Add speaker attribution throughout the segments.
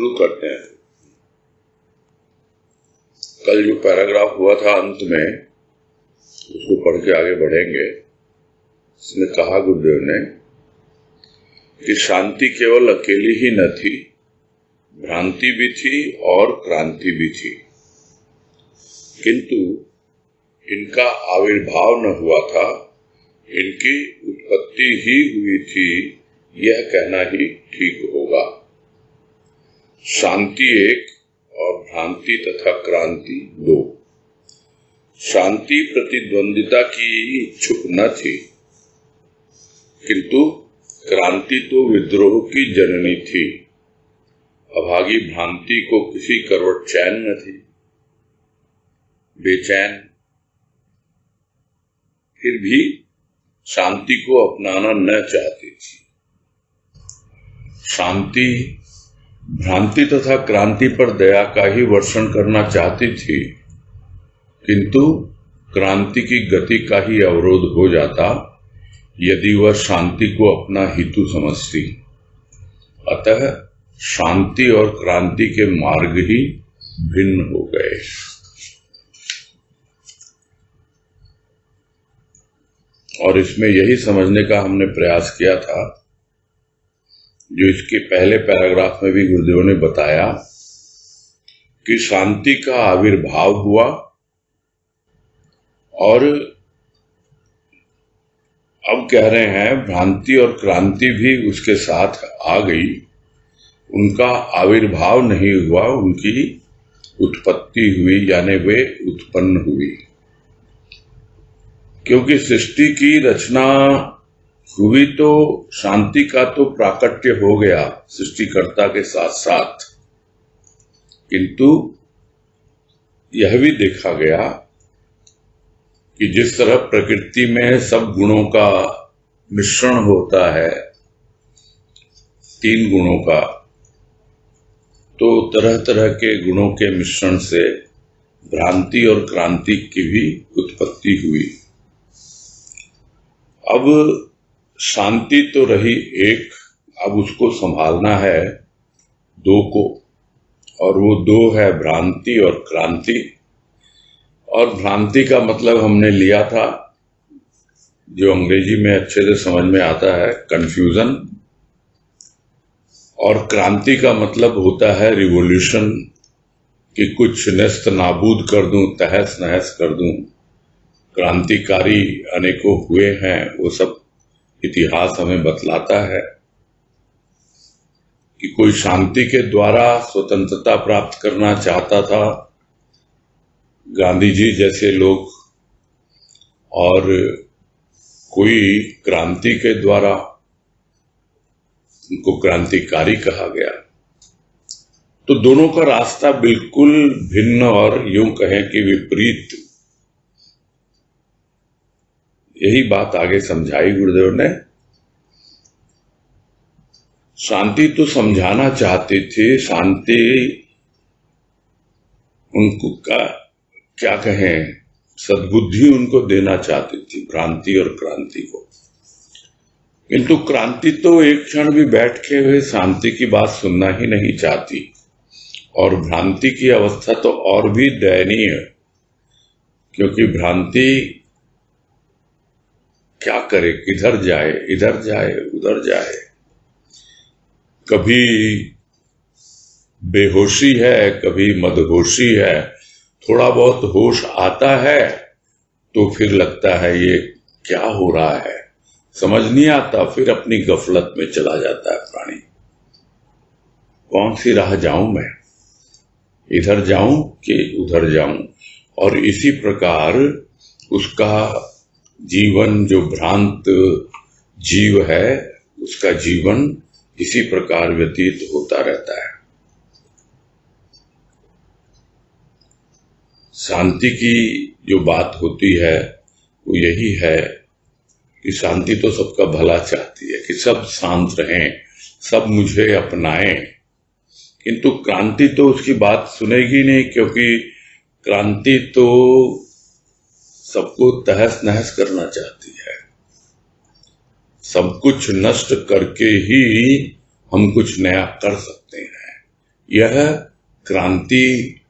Speaker 1: शुरू करते हैं। कल जो पैराग्राफ हुआ था अंत में, उसको पढ़ के आगे बढ़ेंगे। इसमें कहा गुरुदेव ने कि शांति केवल अकेली ही न थी, भ्रांति भी थी और क्रांति भी थी, किंतु इनका आविर्भाव न हुआ था, इनकी उत्पत्ति ही हुई थी, यह कहना ही ठीक होगा। शांति एक और भ्रांति तथा क्रांति दो। शांति प्रतिद्वंदिता की इच्छुक न थी, किंतु क्रांति तो विद्रोह की जननी थी। अभागी भ्रांति को किसी करवट चैन न थी, बेचैन, फिर भी शांति को अपनाना न चाहती थी। शांति भ्रांति तथा क्रांति पर दया का ही वर्षण करना चाहती थी, किंतु क्रांति की गति का ही अवरोध हो जाता यदि वह शांति को अपना हितु समझती। अतः शांति और क्रांति के मार्ग ही भिन्न हो गए। और इसमें यही समझने का हमने प्रयास किया था, जो इसके पहले पैराग्राफ में भी गुरुदेव ने बताया कि शांति का आविर्भाव हुआ और अब कह रहे हैं भ्रांति और क्रांति भी उसके साथ आ गई। उनका आविर्भाव नहीं हुआ, उनकी उत्पत्ति हुई, यानी वे उत्पन्न हुई। क्योंकि सृष्टि की रचना हुई तो शांति का तो प्राकट्य हो गया सृष्टिकर्ता के साथ साथ, किंतु यह भी देखा गया कि जिस तरह प्रकृति में सब गुणों का मिश्रण होता है, 3 गुणों का, तो तरह तरह के गुणों के मिश्रण से भ्रांति और क्रांति की भी उत्पत्ति हुई। अब शांति तो रही एक, अब उसको संभालना है 2 को, और वो 2 है भ्रांति और क्रांति। और भ्रांति का मतलब हमने लिया था, जो अंग्रेजी में अच्छे से समझ में आता है, कंफ्यूजन। और क्रांति का मतलब होता है रिवॉल्यूशन, कि कुछ नेस्त नाबूद कर दूं, तहस नहस कर दूं। क्रांतिकारी अनेकों हुए हैं, वो सब इतिहास हमें बतलाता है कि कोई शांति के द्वारा स्वतंत्रता प्राप्त करना चाहता था, गांधी जी जैसे लोग, और कोई क्रांति के द्वारा, उनको क्रांतिकारी कहा गया। तो दोनों का रास्ता बिल्कुल भिन्न और यूं कहें कि विपरीत। यही बात आगे समझाई गुरुदेव ने। शांति तो समझाना चाहती थी, शांति उनको क्या कहें, सद्बुद्धि उनको देना चाहती थी, भ्रांति और क्रांति को। किंतु क्रांति तो एक क्षण भी बैठ के हुए शांति की बात सुनना ही नहीं चाहती, और भ्रांति की अवस्था तो और भी दयनीय, क्योंकि भ्रांति क्या करे, किधर जाए, इधर जाए, उधर जाए। कभी बेहोशी है, कभी मदहोशी है। थोड़ा बहुत होश आता है तो फिर लगता है ये क्या हो रहा है, समझ नहीं आता, फिर अपनी गफलत में चला जाता है प्राणी। कौन सी राह जाऊं मैं, इधर जाऊं कि उधर जाऊं। और इसी प्रकार उसका जीवन, जो भ्रांत जीव है, उसका जीवन इसी प्रकार व्यतीत होता रहता है। शांति की जो बात होती है वो यही है कि शांति तो सबका भला चाहती है, कि सब शांत रहें, सब मुझे अपनाएं। किंतु क्रांति तो उसकी बात सुनेगी नहीं, क्योंकि क्रांति तो सबको तहस नहस करना चाहती है। सब कुछ नष्ट करके ही हम कुछ नया कर सकते हैं, यह क्रांति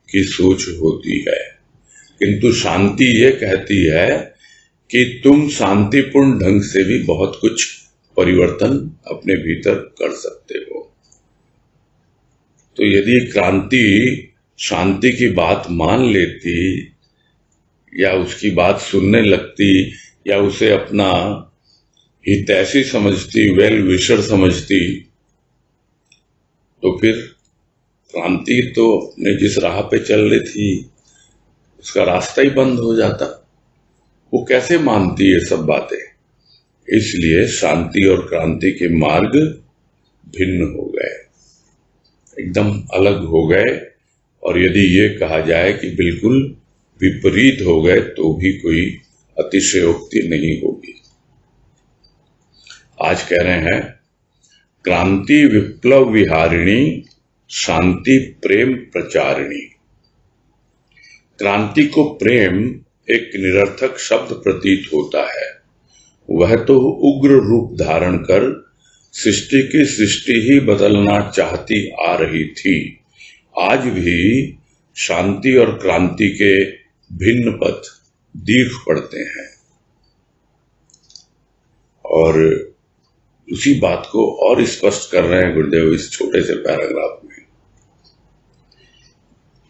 Speaker 1: की सोच होती है। किंतु शांति ये कहती है कि तुम शांतिपूर्ण ढंग से भी बहुत कुछ परिवर्तन अपने भीतर कर सकते हो। तो यदि क्रांति शांति की बात मान लेती या उसकी बात सुनने लगती या उसे अपना हितैषी समझती, वेल विशर समझती, तो फिर क्रांति तो अपने जिस राह पे चल रही थी उसका रास्ता ही बंद हो जाता। वो कैसे मानती ये सब बातें? इसलिए शांति और क्रांति के मार्ग भिन्न हो गए, एकदम अलग हो गए। और यदि ये कहा जाए कि बिल्कुल विपरीत हो गए तो भी कोई अतिशयोक्ति नहीं होगी। आज कह रहे हैं क्रांति विप्लव विहारिणी, शांति प्रेम प्रचारिणी। क्रांति को प्रेम एक निरर्थक शब्द प्रतीत होता है। वह तो उग्र रूप धारण कर सृष्टि की सृष्टि ही बदलना चाहती आ रही थी। आज भी शांति और क्रांति के भिन्न पथ दीर्घ पड़ते हैं। और उसी बात को और स्पष्ट कर रहे हैं गुरुदेव इस छोटे से पैराग्राफ में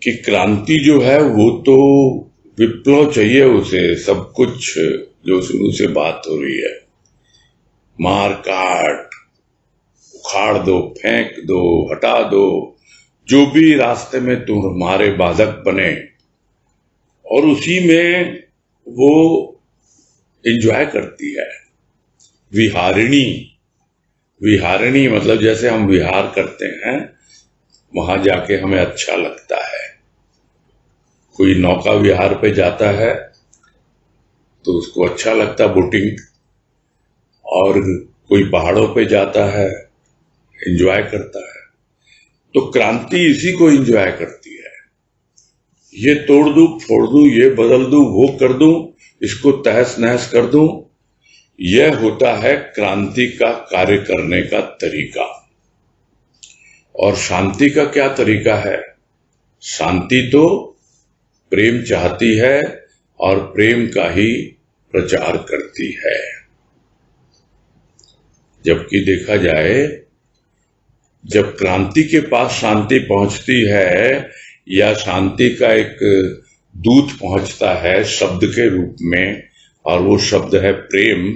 Speaker 1: कि क्रांति जो है वो तो विप्लव चाहिए उसे, सब कुछ जो शुरू से बात हो रही है, मार काट, उखाड़ दो, फेंक दो, हटा दो, जो भी रास्ते में तुम्हारे बाधक बने, और उसी में वो एंजॉय करती है। विहारिणी, विहारिणी मतलब जैसे हम विहार करते हैं, वहां जाके हमें अच्छा लगता है। कोई नौका विहार पे जाता है तो उसको अच्छा लगता है बोटिंग, और कोई पहाड़ों पे जाता है, एंजॉय करता है। तो क्रांति इसी को एंजॉय करती है। ये तोड़ दूं, फोड़ दूं, ये बदल दूं, वो कर दूं, इसको तहस नहस कर दूं, यह होता है क्रांति का कार्य करने का तरीका। और शांति का क्या तरीका है? शांति तो प्रेम चाहती है और प्रेम का ही प्रचार करती है। जबकि देखा जाए, जब क्रांति के पास शांति पहुंचती है या शांति का एक दूत पहुंचता है शब्द के रूप में, और वो शब्द है प्रेम,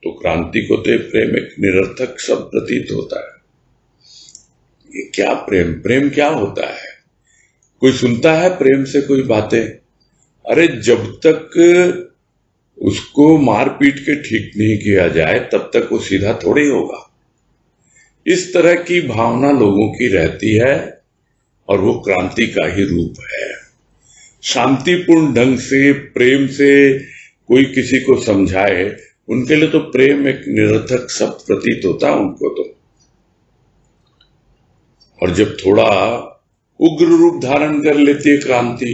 Speaker 1: तो क्रांति को तो प्रेम एक निरर्थक शब्द प्रतीत होता है। ये क्या प्रेम? प्रेम क्या होता है? कोई सुनता है प्रेम से कोई बातें? अरे जब तक उसको मार पीट के ठीक नहीं किया जाए तब तक वो सीधा थोड़े होगा। इस तरह की भावना लोगों की रहती है और वो क्रांति का ही रूप है। शांतिपूर्ण ढंग से, प्रेम से कोई किसी को समझाए, उनके लिए तो प्रेम एक निरर्थक शब्द प्रतीत होता है उनको तो। और जब थोड़ा उग्र रूप धारण कर लेती है क्रांति,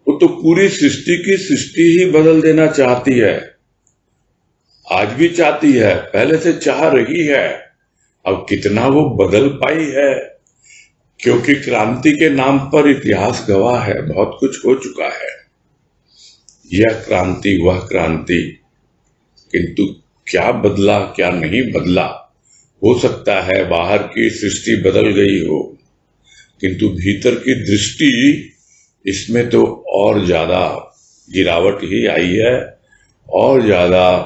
Speaker 1: वो तो पूरी सृष्टि की सृष्टि ही बदल देना चाहती है। आज भी चाहती है, पहले से चाह रही है। अब कितना वो बदल पाई है, क्योंकि क्रांति के नाम पर इतिहास गवाह है, बहुत कुछ हो चुका है। यह क्रांति, वह क्रांति, किंतु क्या बदला क्या नहीं बदला? हो सकता है बाहर की सृष्टि बदल गई हो, किंतु भीतर की दृष्टि इसमें तो और ज्यादा गिरावट ही आई है, और ज्यादा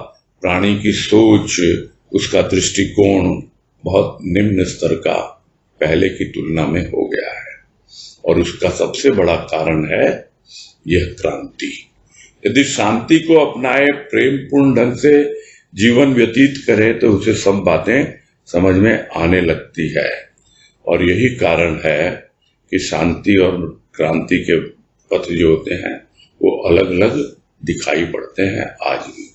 Speaker 1: प्राणी की सोच, उसका दृष्टिकोण बहुत निम्न स्तर का पहले की तुलना में हो गया है। और उसका सबसे बड़ा कारण है यह क्रांति। यदि शांति को अपनाए, प्रेम पूर्ण ढंग से जीवन व्यतीत करे, तो उसे सब बातें समझ में आने लगती है। और यही कारण है कि शांति और क्रांति के पथ जो होते हैं वो अलग अलग दिखाई पड़ते हैं आज भी।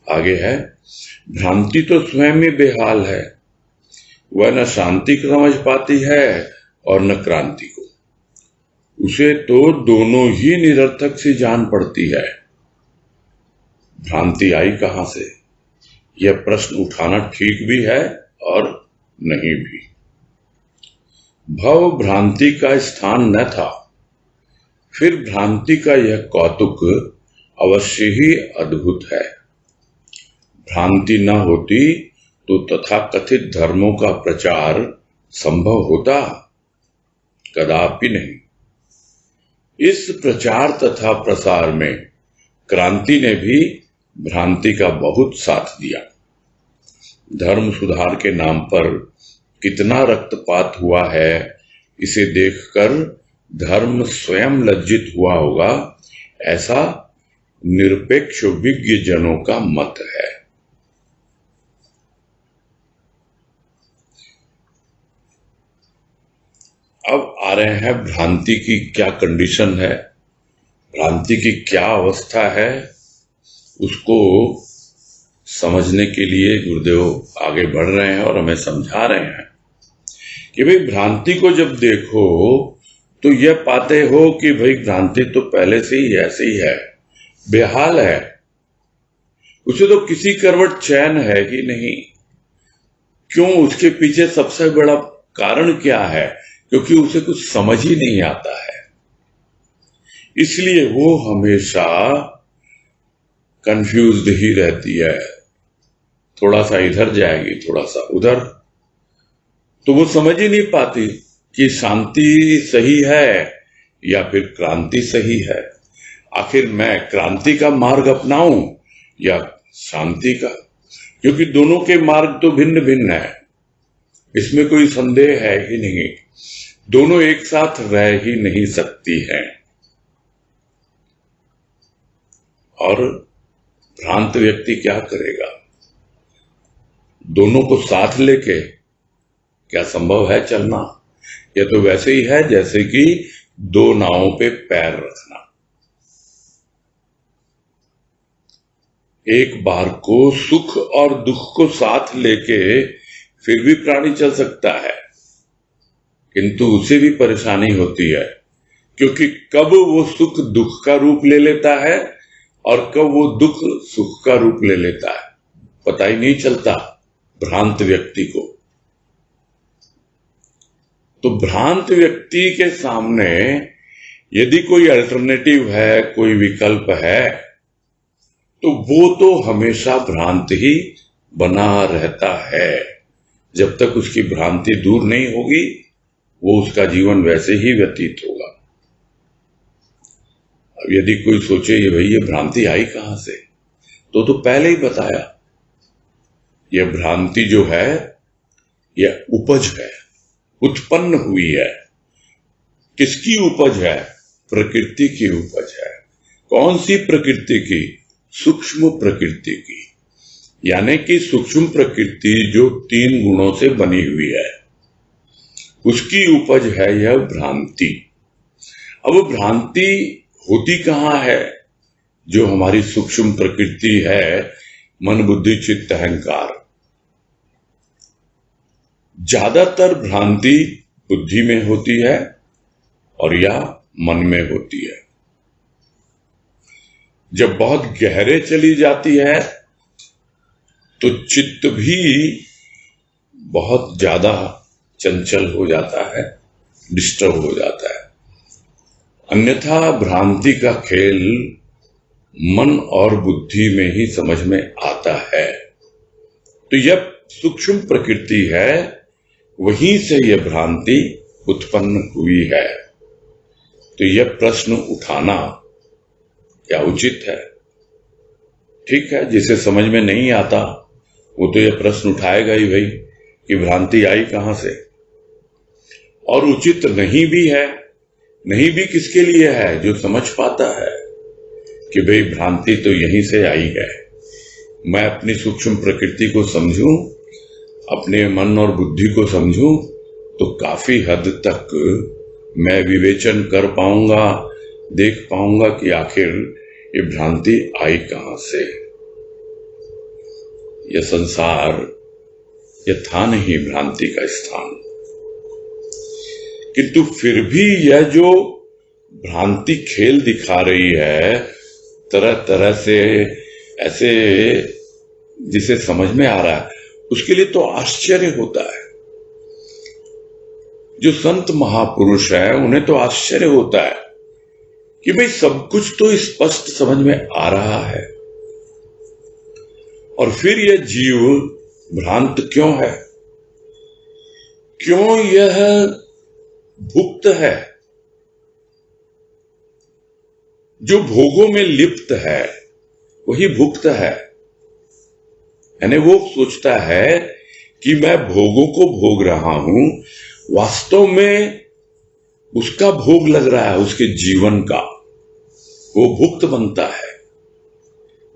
Speaker 1: आगे है, भ्रांति तो स्वयं ही बेहाल है, वह न शांति को समझ पाती है और न क्रांति को। उसे तो दोनों ही निरर्थक सी जान पड़ती है। भ्रांति आई कहां से? यह प्रश्न उठाना ठीक भी है और नहीं भी। भव भ्रांति का स्थान न था, फिर भ्रांति का यह कौतुक अवश्य ही अद्भुत है। भ्रांति न होती तो तथाकथित धर्मों का प्रचार संभव होता? कदापि नहीं। इस प्रचार तथा प्रसार में क्रांति ने भी भ्रांति का बहुत साथ दिया। धर्म सुधार के नाम पर कितना रक्तपात हुआ है, इसे देखकर धर्म स्वयं लज्जित हुआ होगा, ऐसा निरपेक्ष विज्ञ जनों का मत है। अब आ रहे हैं भ्रांति की क्या कंडीशन है, भ्रांति की क्या अवस्था है, उसको समझने के लिए गुरुदेव आगे बढ़ रहे हैं और हमें समझा रहे हैं कि भाई भ्रांति को जब देखो तो यह पाते हो कि भाई भ्रांति तो पहले से ही ऐसे ही है, बेहाल है, उसे तो किसी करवट चैन है कि नहीं। क्यों? उसके पीछे सबसे बड़ा कारण क्या है? क्योंकि उसे कुछ समझ ही नहीं आता है, इसलिए वो हमेशा कंफ्यूज्ड ही रहती है। थोड़ा सा इधर जाएगी, थोड़ा सा उधर, तो वो समझ ही नहीं पाती कि शांति सही है या फिर क्रांति सही है। आखिर मैं क्रांति का मार्ग अपनाऊं या शांति का? क्योंकि दोनों के मार्ग तो भिन्न भिन्न है, इसमें कोई संदेह है ही नहीं। दोनों एक साथ रह ही नहीं सकती हैं। और भ्रांत व्यक्ति क्या करेगा? दोनों को साथ लेके क्या संभव है चलना? यह तो वैसे ही है जैसे कि दो नावों पे पैर रखना। एक बार को सुख और दुख को साथ लेके फिर भी प्राणी चल सकता है, किंतु उसे भी परेशानी होती है, क्योंकि कब वो सुख दुख का रूप ले लेता है और कब वो दुख सुख का रूप ले लेता है, पता ही नहीं चलता भ्रांत व्यक्ति को। तो भ्रांत व्यक्ति के सामने यदि कोई अल्टरनेटिव है, कोई विकल्प है, तो वो तो हमेशा भ्रांत ही बना रहता है। जब तक उसकी भ्रांति दूर नहीं होगी, वो उसका जीवन वैसे ही व्यतीत होगा। अब यदि कोई सोचे ये भाई ये भ्रांति आई कहां से, तो पहले ही बताया, यह भ्रांति जो है यह उपज है, उत्पन्न हुई है। किसकी उपज है? प्रकृति की उपज है। कौन सी प्रकृति की? सूक्ष्म प्रकृति की। यानी कि सूक्ष्म प्रकृति जो 3 गुणों से बनी हुई है, उसकी उपज है यह भ्रांति। अब भ्रांति होती कहां है? जो हमारी सूक्ष्म प्रकृति है, मन बुद्धि चित्त अहंकार। ज्यादातर भ्रांति बुद्धि में होती है और या मन में होती है। जब बहुत गहरे चली जाती है तो चित्त भी बहुत ज्यादा चंचल हो जाता है, डिस्टर्ब हो जाता है। अन्यथा भ्रांति का खेल मन और बुद्धि में ही समझ में आता है। तो यह सूक्ष्म प्रकृति है, वहीं से यह भ्रांति उत्पन्न हुई है। तो यह प्रश्न उठाना क्या उचित है? ठीक है, जिसे समझ में नहीं आता वो तो यह प्रश्न उठाएगा ही भाई कि भ्रांति आई कहां से। और उचित नहीं भी है। नहीं भी किसके लिए है? जो समझ पाता है कि भाई भ्रांति तो यहीं से आई है। मैं अपनी सूक्ष्म प्रकृति को समझूं, अपने मन और बुद्धि को समझूं, तो काफी हद तक मैं विवेचन कर पाऊंगा, देख पाऊंगा कि आखिर ये भ्रांति आई कहां से। यह संसार यह था नहीं भ्रांति का स्थान। किंतु फिर भी यह जो भ्रांति खेल दिखा रही है तरह तरह से, ऐसे जिसे समझ में आ रहा है, उसके लिए तो आश्चर्य होता है। जो संत महापुरुष है उन्हें तो आश्चर्य होता है कि भाई सब कुछ तो स्पष्ट समझ में आ रहा है, और फिर यह जीव भ्रांत क्यों है, क्यों यह भुक्त है, जो भोगों में लिप्त है वही भुक्त है। यानी वो सोचता है कि मैं भोगों को भोग रहा हूं, वास्तव में उसका भोग लग रहा है, उसके जीवन का, वो भुक्त बनता है।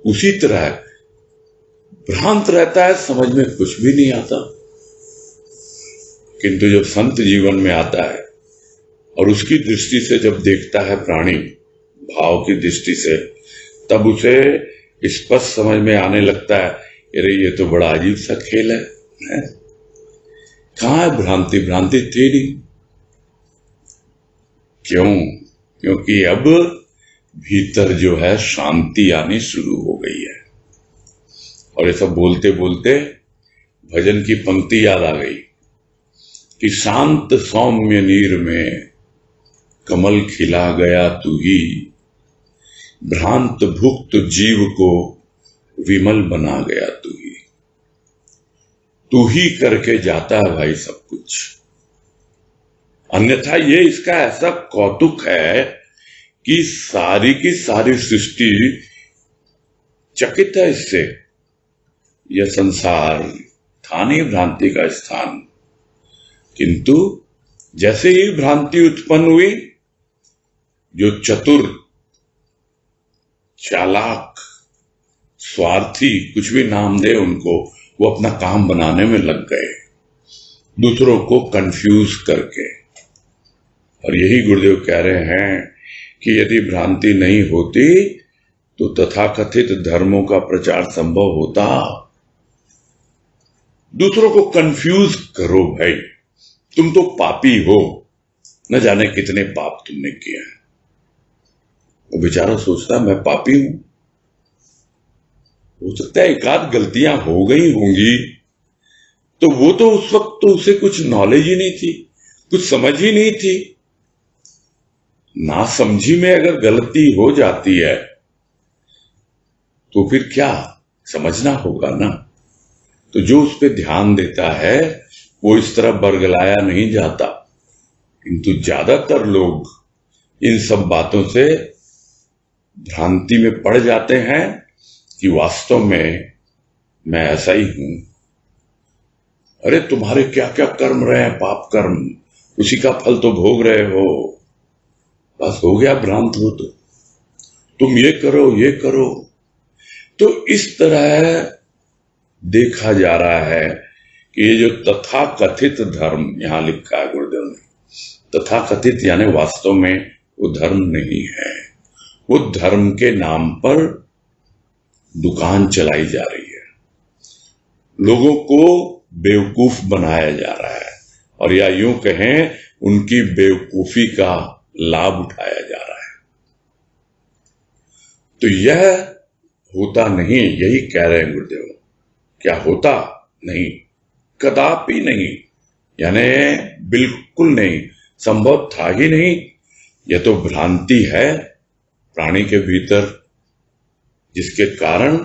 Speaker 1: उसी तरह भ्रांत रहता है, समझ में कुछ भी नहीं आता। किंतु जब संत जीवन में आता है और उसकी दृष्टि से जब देखता है प्राणी, भाव की दृष्टि से, तब उसे स्पष्ट समझ में आने लगता है, अरे ये तो बड़ा अजीब सा खेल है? कहां है भ्रांति? भ्रांति थी नहीं। क्यों? क्योंकि अब भीतर जो है शांति आनी शुरू हो गई है। और ये सब बोलते बोलते भजन की पंक्ति याद आ गई कि शांत सौम्य नीर में कमल खिला गया तू ही, भ्रांत भुक्त जीव को विमल बना गया तू ही करके जाता है भाई सब कुछ। अन्यथा ये इसका ऐसा कौतुक है कि सारी की सारी सृष्टि चकित है इससे। यह संसार था नहीं भ्रांति का स्थान, किंतु जैसे ही भ्रांति उत्पन्न हुई, जो चतुर, चालाक, स्वार्थी, कुछ भी नाम दे उनको, वो अपना काम बनाने में लग गए, दूसरों को कंफ्यूज करके। और यही गुरुदेव कह रहे हैं कि यदि भ्रांति नहीं होती तो तथाकथित धर्मों का प्रचार संभव होता। दूसरों को कंफ्यूज करो भाई, तुम तो पापी हो, न जाने कितने पाप तुमने किए हैं। वो बेचारा सोचता मैं पापी हूं, हो सकता है एक आध गलतियां हो गई होंगी, तो वो तो उस वक्त तो उसे कुछ नॉलेज ही नहीं थी, कुछ समझ ही नहीं थी। ना समझी में अगर गलती हो जाती है तो फिर क्या, समझना होगा ना। तो जो उस पर ध्यान देता है वो इस तरह बरगलाया नहीं जाता। किंतु ज्यादातर लोग इन सब बातों से भ्रांति में पड़ जाते हैं कि वास्तव में मैं ऐसा ही हूं। अरे तुम्हारे क्या क्या कर्म रहे हैं, पाप कर्म, उसी का फल तो भोग रहे हो। बस हो गया भ्रांत हो तो तुम ये करो ये करो। तो इस तरह देखा जा रहा है कि ये जो तथाकथित धर्म यहां लिखा है गुरुदेव ने, तथाकथित यानी वास्तव में वो धर्म नहीं है। वो धर्म के नाम पर दुकान चलाई जा रही है, लोगों को बेवकूफ बनाया जा रहा है, और या यूं कहें उनकी बेवकूफी का लाभ उठाया जा रहा है। तो यह होता नहीं, यही कह रहे हैं गुरुदेव। क्या होता नहीं? कदापि नहीं, यानी बिल्कुल नहीं, संभव था ही नहीं। यह तो भ्रांति है प्राणी के भीतर, जिसके कारण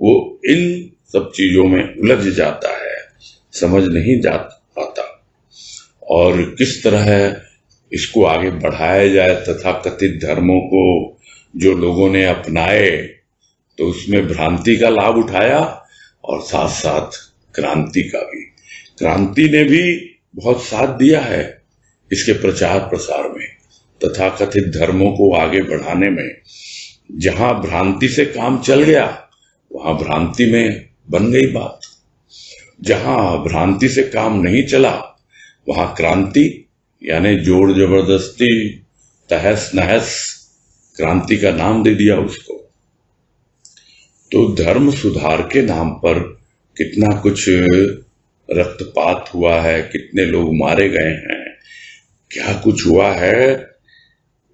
Speaker 1: वो इन सब चीजों में उलझ जाता है, समझ नहीं जा पाता। और किस तरह इसको आगे बढ़ाया जाए, तथाकथित धर्मों को जो लोगों ने अपनाए तो उसमें भ्रांति का लाभ उठाया, और साथ साथ क्रांति का भी। क्रांति ने भी बहुत साथ दिया है इसके प्रचार प्रसार में, तथाकथित धर्मों को आगे बढ़ाने में। जहां भ्रांति से काम चल गया वहां भ्रांति में बन गई बात, जहां भ्रांति से काम नहीं चला वहां क्रांति यानी जोर जबरदस्ती, तहस नहस, क्रांति का नाम दे दिया उसको। तो धर्म सुधार के नाम पर कितना कुछ रक्तपात हुआ है, कितने लोग मारे गए हैं, क्या कुछ हुआ है।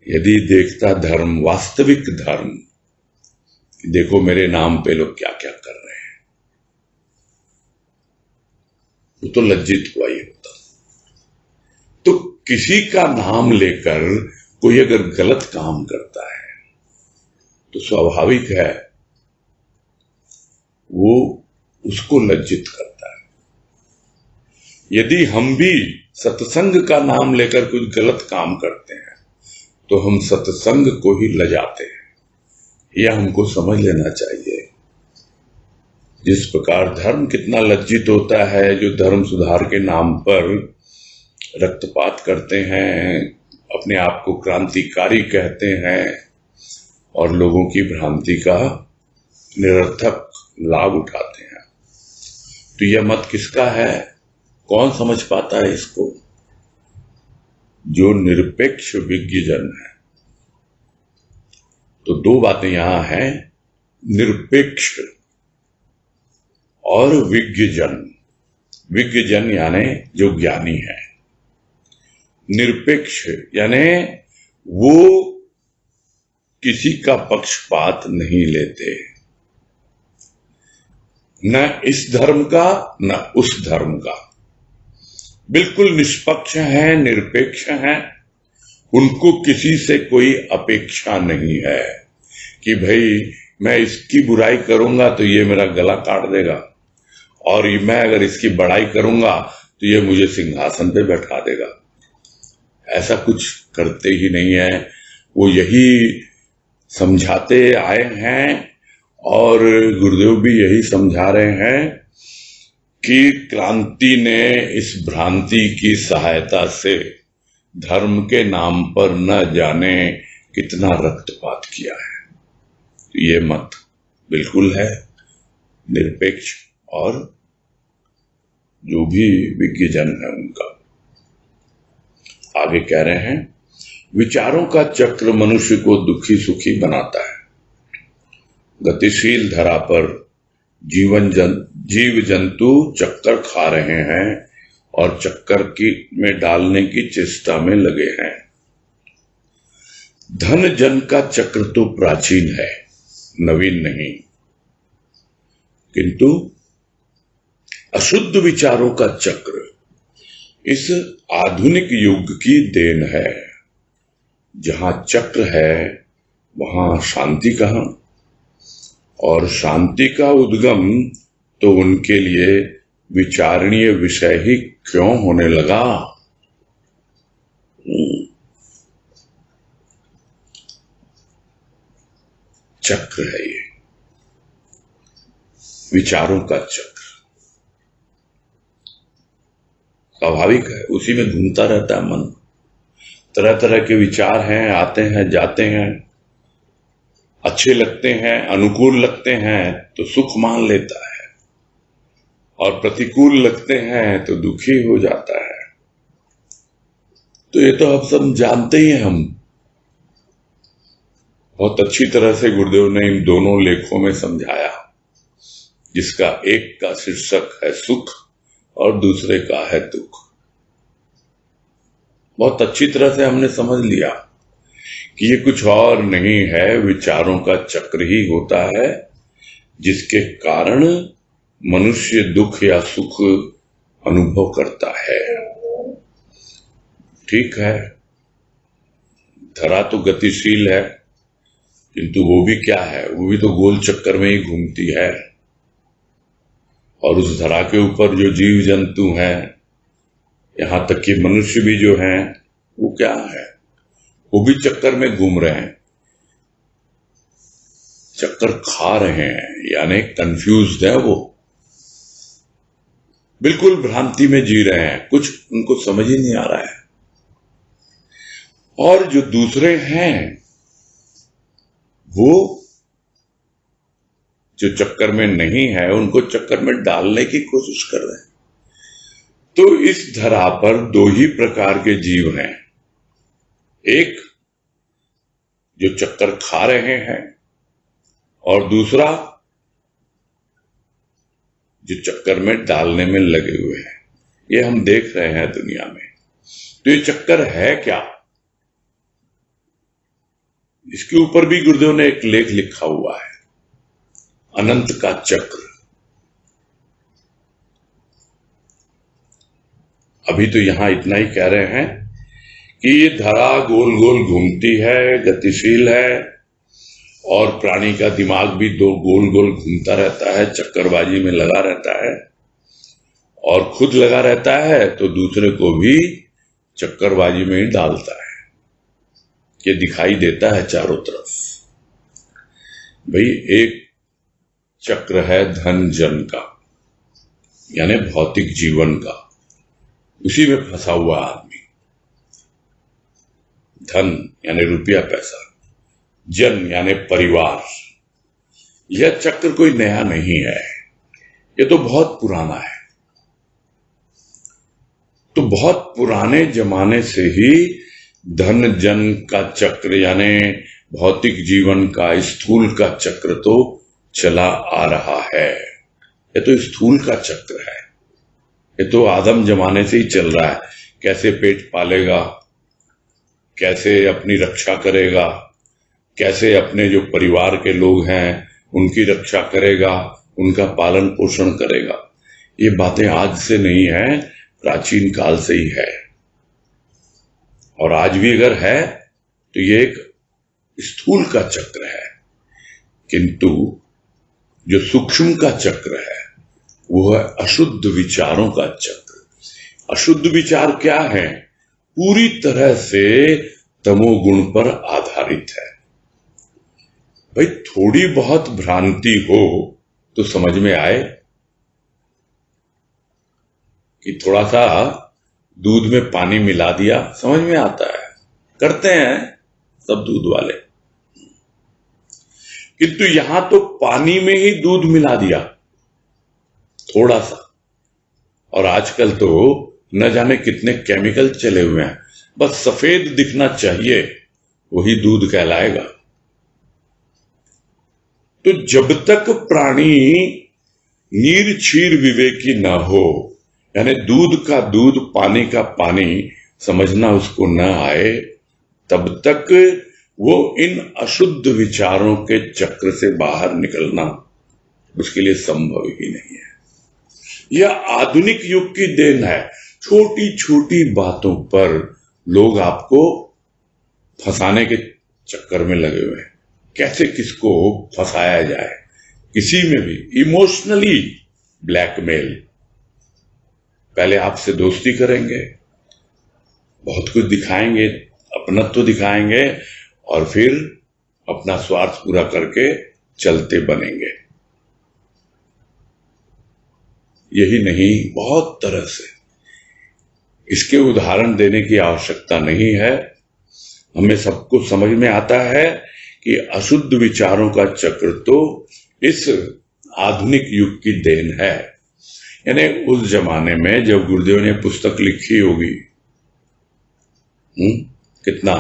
Speaker 1: यदि देखता धर्म, वास्तविक धर्म, देखो मेरे नाम पे लोग क्या क्या कर रहे हैं, वो तो लज्जित हुआ ही होता। तो किसी का नाम लेकर कोई अगर गलत काम करता है तो स्वाभाविक है वो उसको लज्जित करता है। यदि हम भी सत्संग का नाम लेकर कुछ गलत काम करते हैं तो हम सत्संग को ही लजाते हैं। यह हमको समझ लेना चाहिए। जिस प्रकार धर्म कितना लज्जित होता है जो धर्म सुधार के नाम पर रक्तपात करते हैं, अपने आप को क्रांतिकारी कहते हैं और लोगों की भ्रांति का निरर्थक लाभ उठाते हैं। तो यह मत किसका है? कौन समझ पाता है इसको? जो निरपेक्ष विज्ञजन है। तो दो बातें यहां हैं, निरपेक्ष और विज्ञजन। विज्ञजन यानी जो ज्ञानी है, निरपेक्ष यानी वो किसी का पक्षपात नहीं लेते, न इस धर्म का न उस धर्म का, बिल्कुल निष्पक्ष है, निरपेक्ष है। उनको किसी से कोई अपेक्षा नहीं है कि भाई मैं इसकी बुराई करूंगा तो ये मेरा गला काट देगा और मैं अगर इसकी बड़ाई करूंगा तो ये मुझे सिंहासन पे बैठा देगा। ऐसा कुछ करते ही नहीं है। वो यही समझाते आए हैं और गुरुदेव भी यही समझा रहे हैं कि क्रांति ने इस भ्रांति की सहायता से धर्म के नाम पर न जाने कितना रक्तपात किया है। तो ये मत बिल्कुल है निरपेक्ष और जो भी विज्ञजन है उनका। आगे कह रहे हैं, विचारों का चक्र मनुष्य को दुखी सुखी बनाता है। गतिशील धरा पर जीव जंतु चक्कर खा रहे हैं और चक्कर में डालने की चेष्टा में लगे हैं। धन जन का चक्र तो प्राचीन है, नवीन नहीं, किंतु अशुद्ध विचारों का चक्र इस आधुनिक युग की देन है। जहां चक्र है वहां शांति कहां, और शांति का उद्गम तो उनके लिए विचारणीय विषय ही क्यों होने लगा। चक्र है ये, विचारों का चक्र। स्वाभाविक है, उसी में घूमता रहता है मन। तरह तरह के विचार हैं, आते हैं जाते हैं, अच्छे लगते हैं, अनुकूल लगते हैं तो सुख मान लेता है और प्रतिकूल लगते हैं तो दुखी हो जाता है। तो ये तो अब सब जानते ही हैं। हम बहुत अच्छी तरह से गुरुदेव ने इन दोनों लेखों में समझाया, जिसका एक का शीर्षक है सुख और दूसरे का है दुख। बहुत अच्छी तरह से हमने समझ लिया कि ये कुछ और नहीं है, विचारों का चक्र ही होता है जिसके कारण मनुष्य दुख या सुख अनुभव करता है। ठीक है, धरा तो गतिशील है, किंतु वो भी क्या है, वो भी तो गोल चक्कर में ही घूमती है। और उस धरा के ऊपर जो जीव जंतु हैं, यहां तक कि मनुष्य भी जो हैं, वो क्या है, वो भी चक्कर में घूम रहे हैं, चक्कर खा रहे हैं, यानी कंफ्यूज्ड है। वो बिल्कुल भ्रांति में जी रहे हैं, कुछ उनको समझ ही नहीं आ रहा है। और जो दूसरे हैं वो जो चक्कर में नहीं है, उनको चक्कर में डालने की कोशिश कर रहे हैं। तो इस धरा पर दो ही प्रकार के जीव हैं, एक जो चक्कर खा रहे हैं और दूसरा जो चक्कर में डालने में लगे हुए हैं। ये हम देख रहे हैं दुनिया में। तो ये चक्कर है क्या, इसके ऊपर भी गुरुदेव ने एक लेख लिखा हुआ है, अनंत का चक्र। अभी तो यहां इतना ही कह रहे हैं कि ये धरा गोल गोल घूमती है, गतिशील है, और प्राणी का दिमाग भी दो गोल गोल घूमता रहता है, चक्करबाजी में लगा रहता है, और खुद लगा रहता है तो दूसरे को भी चक्करबाजी में ही डालता है। ये दिखाई देता है चारों तरफ। भाई एक चक्र है धन जन का, यानी भौतिक जीवन का, उसी में फंसा हुआ आदमी। धन यानी रुपया पैसा, जन यानी परिवार। यह चक्र कोई नया नहीं है, यह तो बहुत पुराना है। तो बहुत पुराने जमाने से ही धन जन का चक्र यानी भौतिक जीवन का, स्थूल का चक्र तो चला आ रहा है। ये तो स्थूल का चक्र है, ये तो आदम जमाने से ही चल रहा है। कैसे पेट पालेगा, कैसे अपनी रक्षा करेगा, कैसे अपने जो परिवार के लोग हैं उनकी रक्षा करेगा, उनका पालन पोषण करेगा। ये बातें आज से नहीं है, प्राचीन काल से ही है। और आज भी अगर है तो ये एक स्थूल का चक्र है। किंतु जो सूक्ष्म का चक्र है वो है अशुद्ध विचारों का चक्र। अशुद्ध विचार क्या है? पूरी तरह से तमोगुण पर आधारित है। भाई थोड़ी बहुत भ्रांति हो तो समझ में आए कि थोड़ा सा दूध में पानी मिला दिया, समझ में आता है, करते हैं सब दूध वाले। किंतु यहां तो पानी में ही दूध मिला दिया थोड़ा सा, और आजकल तो न जाने कितने केमिकल चले हुए हैं। बस सफेद दिखना चाहिए, वही दूध कहलाएगा। तो जब तक प्राणी नीर क्षीर विवेकी न हो, यानी दूध का दूध पानी का पानी समझना उसको न आए, तब तक वो इन अशुद्ध विचारों के चक्र से बाहर निकलना उसके लिए संभव ही नहीं है। यह आधुनिक युग की देन है। छोटी छोटी बातों पर लोग आपको फंसाने के चक्कर में लगे हुए हैं। कैसे किसको फंसाया जाए, किसी में भी इमोशनली ब्लैकमेल। पहले आपसे दोस्ती करेंगे, बहुत कुछ दिखाएंगे, अपनत्व दिखाएंगे, और फिर अपना स्वार्थ पूरा करके चलते बनेंगे। यही नहीं, बहुत तरह से। इसके उदाहरण देने की आवश्यकता नहीं है। हमें सबको समझ में आता है कि अशुद्ध विचारों का चक्र तो इस आधुनिक युग की देन है। यानी उस जमाने में जब गुरुदेव ने पुस्तक लिखी होगी, कितना,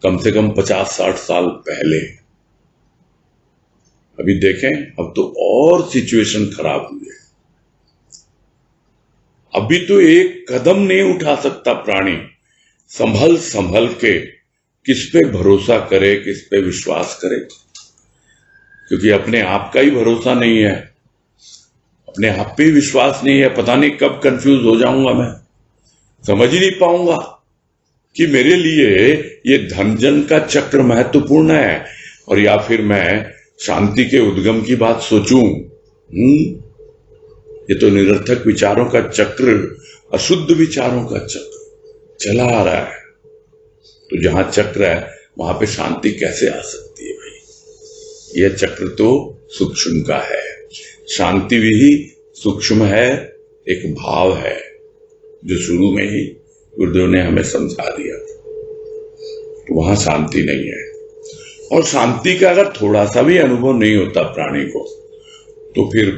Speaker 1: कम से कम 50-60 साल पहले। अभी देखें, अब तो और सिचुएशन खराब हुई है। अभी तो एक कदम नहीं उठा सकता प्राणी, संभल संभल के किस पे भरोसा करे, किस पे विश्वास करे, क्योंकि अपने आप का ही भरोसा नहीं है, अपने आप पे ही विश्वास नहीं है। पता नहीं कब कंफ्यूज हो जाऊंगा, मैं समझ ही नहीं पाऊंगा कि मेरे लिए ये धनजन का चक्र महत्वपूर्ण है, और या फिर मैं शांति के उद्गम की बात सोचूं। ये तो निरर्थक विचारों का चक्र, अशुद्ध विचारों का चक्र चला आ रहा है। तो जहां चक्र है वहां पे शांति कैसे आ सकती है भाई? यह चक्र तो सूक्ष्म का है। शांति भी सूक्ष्म है, एक भाव है जो शुरू में ही गुरुदेव ने हमें समझा दिया। तो वहां शांति नहीं है, और शांति का अगर थोड़ा सा भी अनुभव नहीं होता प्राणी को, तो फिर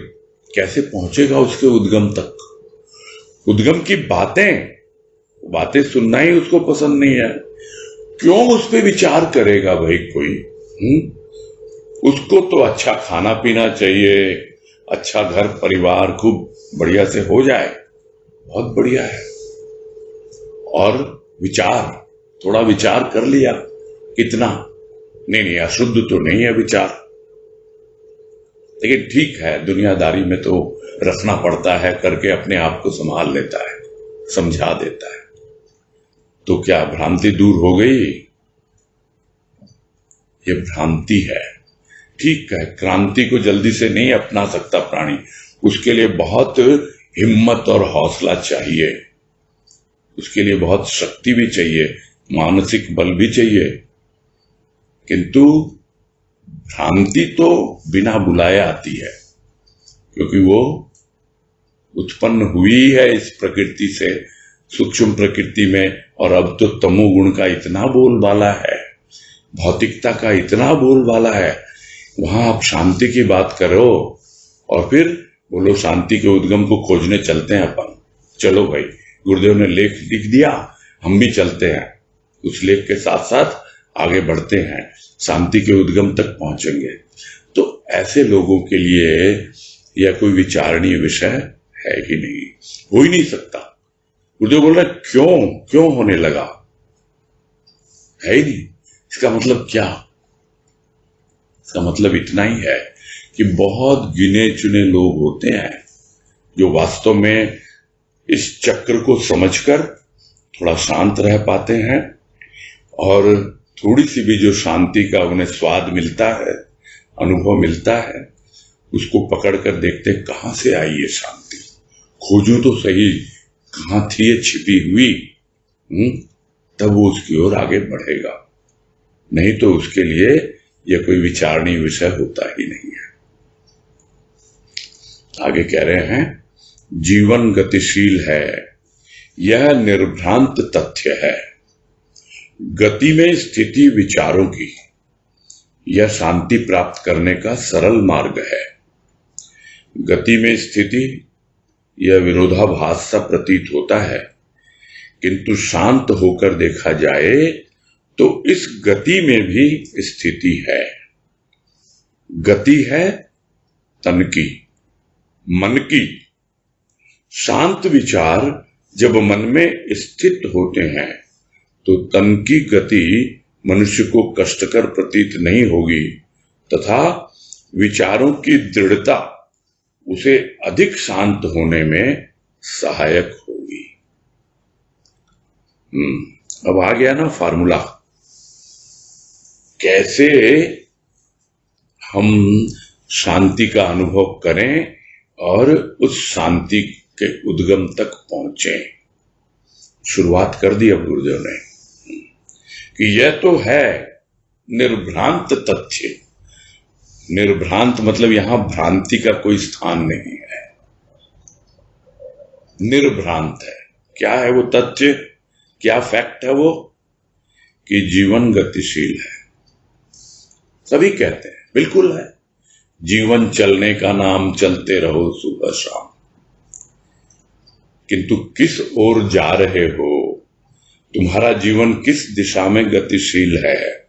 Speaker 1: कैसे पहुंचेगा उसके उद्गम तक? उद्गम की बातें सुनना ही उसको पसंद नहीं है। क्यों उस पर विचार करेगा भाई कोई? उसको तो अच्छा खाना पीना चाहिए, अच्छा घर परिवार खूब बढ़िया से हो जाए, बहुत बढ़िया है। और विचार, थोड़ा विचार कर लिया, कितना? नहीं, अशुद्ध तो नहीं है विचार, लेकिन ठीक है, दुनियादारी में तो रखना पड़ता है, करके अपने आप को संभाल लेता है, समझा देता है। तो क्या भ्रांति दूर हो गई? ये भ्रांति है। ठीक है, क्रांति को जल्दी से नहीं अपना सकता प्राणी, उसके लिए बहुत हिम्मत और हौसला चाहिए, उसके लिए बहुत शक्ति भी चाहिए, मानसिक बल भी चाहिए। किंतु भ्रांति तो बिना बुलाए आती है, क्योंकि वो उत्पन्न हुई है इस प्रकृति से, सूक्ष्म प्रकृति में। और अब तो तमोगुण का इतना बोलबाला है, भौतिकता का इतना बोलबाला है, वहां आप शांति की बात करो और फिर बोलो शांति के उद्गम को खोजने चलते हैं अपन। चलो भाई, गुरुदेव ने लेख लिख दिया, हम भी चलते हैं, उस लेख के साथ साथ आगे बढ़ते हैं, शांति के उद्गम तक पहुंचेंगे। तो ऐसे लोगों के लिए यह कोई विचारणीय विषय है ही नहीं, हो ही नहीं सकता। गुरुदेव बोल रहे क्यों होने लगा, है ही नहीं। इसका मतलब क्या? इसका मतलब इतना ही है कि बहुत गिने चुने लोग होते हैं जो वास्तव में इस चक्र को समझकर थोड़ा शांत रह पाते हैं, और थोड़ी सी भी जो शांति का उन्हें स्वाद मिलता है, अनुभव मिलता है, उसको पकड़ कर देखते कहां से आई ये शांति, खोजूं तो सही कहां थी ये छिपी हुई। तब वो उसकी ओर आगे बढ़ेगा, नहीं तो उसके लिए यह कोई विचारणीय विषय होता ही नहीं है। आगे कह रहे हैं, जीवन गतिशील है, यह निर्भ्रांत तथ्य है। गति में स्थिति विचारों की, यह शांति प्राप्त करने का सरल मार्ग है। गति में स्थिति यह विरोधाभास सा प्रतीत होता है, किंतु शांत होकर देखा जाए तो इस गति में भी स्थिति है। गति है तन की, मन की। शांत विचार जब मन में स्थित होते हैं तो तन की गति मनुष्य को कष्टकर प्रतीत नहीं होगी, तथा विचारों की दृढ़ता उसे अधिक शांत होने में सहायक होगी। अब आ गया ना फार्मूला, कैसे हम शांति का अनुभव करें और उस शांति के उद्गम तक पहुंचे। शुरुआत कर दी अब गुरुदेव ने कि यह तो है निर्भ्रांत तथ्य। निर्भ्रांत मतलब यहां भ्रांति का कोई स्थान नहीं है, निर्भ्रांत है। क्या है वो तथ्य, क्या फैक्ट है वो? कि जीवन गतिशील है। सभी कहते हैं बिल्कुल है, जीवन चलने का नाम, चलते रहो सुबह शाम। किंतु किस ओर जा रहे हो, तुम्हारा जीवन किस दिशा में गतिशील है?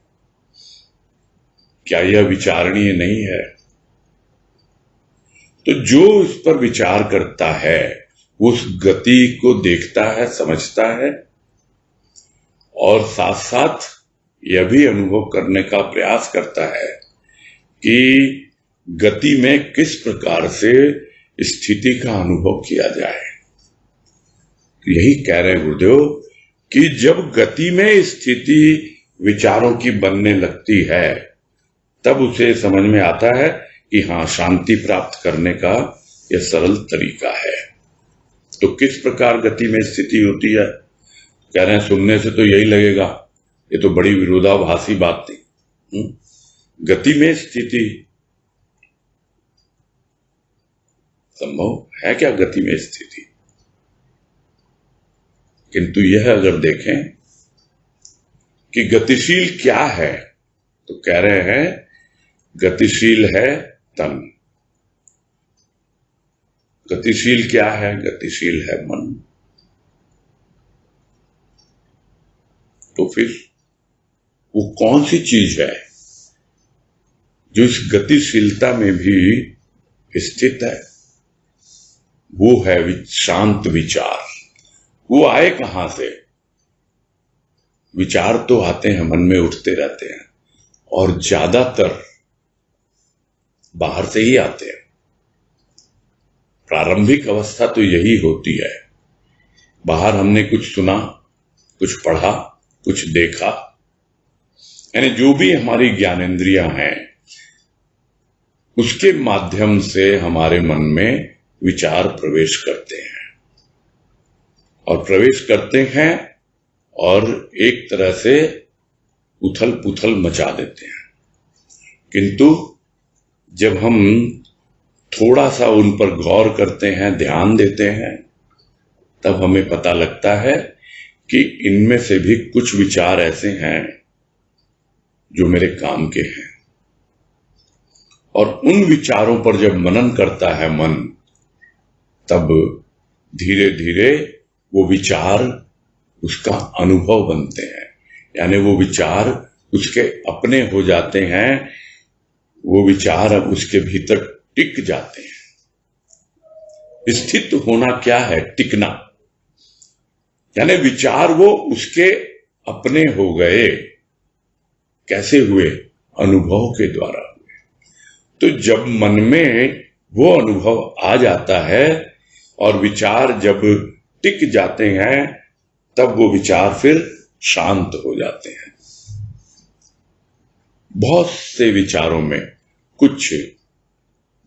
Speaker 1: क्या यह विचारणीय नहीं है? तो जो इस पर विचार करता है वो उस गति को देखता है, समझता है, और साथ साथ यह भी अनुभव करने का प्रयास करता है कि गति में किस प्रकार से स्थिति का अनुभव किया जाए। यही कह रहे हैं गुरुदेव कि जब गति में स्थिति विचारों की बनने लगती है तब उसे समझ में आता है कि हाँ, शांति प्राप्त करने का यह सरल तरीका है। तो किस प्रकार गति में स्थिति होती है? कह रहे हैं सुनने से तो यही लगेगा ये तो बड़ी विरोधाभासी बात थी। गति में स्थिति संभव है क्या? गति में स्थिति, किंतु यह अगर देखें कि गतिशील क्या है तो कह रहे हैं गतिशील है तन। गतिशील क्या है? गतिशील है मन। तो फिर वो कौन सी चीज है जो इस गतिशीलता में भी स्थित है? वो है शांत विचार। वो आए कहां से? विचार तो आते हैं, मन में उठते रहते हैं, और ज्यादातर बाहर से ही आते हैं। प्रारंभिक अवस्था तो यही होती है, बाहर हमने कुछ सुना, कुछ पढ़ा, कुछ देखा, यानी जो भी हमारी ज्ञानेंद्रियां हैं उसके माध्यम से हमारे मन में विचार प्रवेश करते हैं और प्रवेश करते हैं और एक तरह से उथल पुथल मचा देते हैं। किंतु जब हम थोड़ा सा उन पर गौर करते हैं, ध्यान देते हैं, तब हमें पता लगता है कि इनमें से भी कुछ विचार ऐसे हैं जो मेरे काम के हैं। और उन विचारों पर जब मनन करता है मन, तब धीरे धीरे वो विचार उसका अनुभव बनते हैं, यानी वो विचार उसके अपने हो जाते हैं, वो विचार अब उसके भीतर टिक जाते हैं। स्थित होना क्या है? टिकना, यानी विचार वो उसके अपने हो गए। कैसे हुए? अनुभव के द्वारा हुए। तो जब मन में वो अनुभव आ जाता है और विचार जब टिक जाते हैं, तब वो विचार फिर शांत हो जाते हैं। बहुत से विचारों में कुछ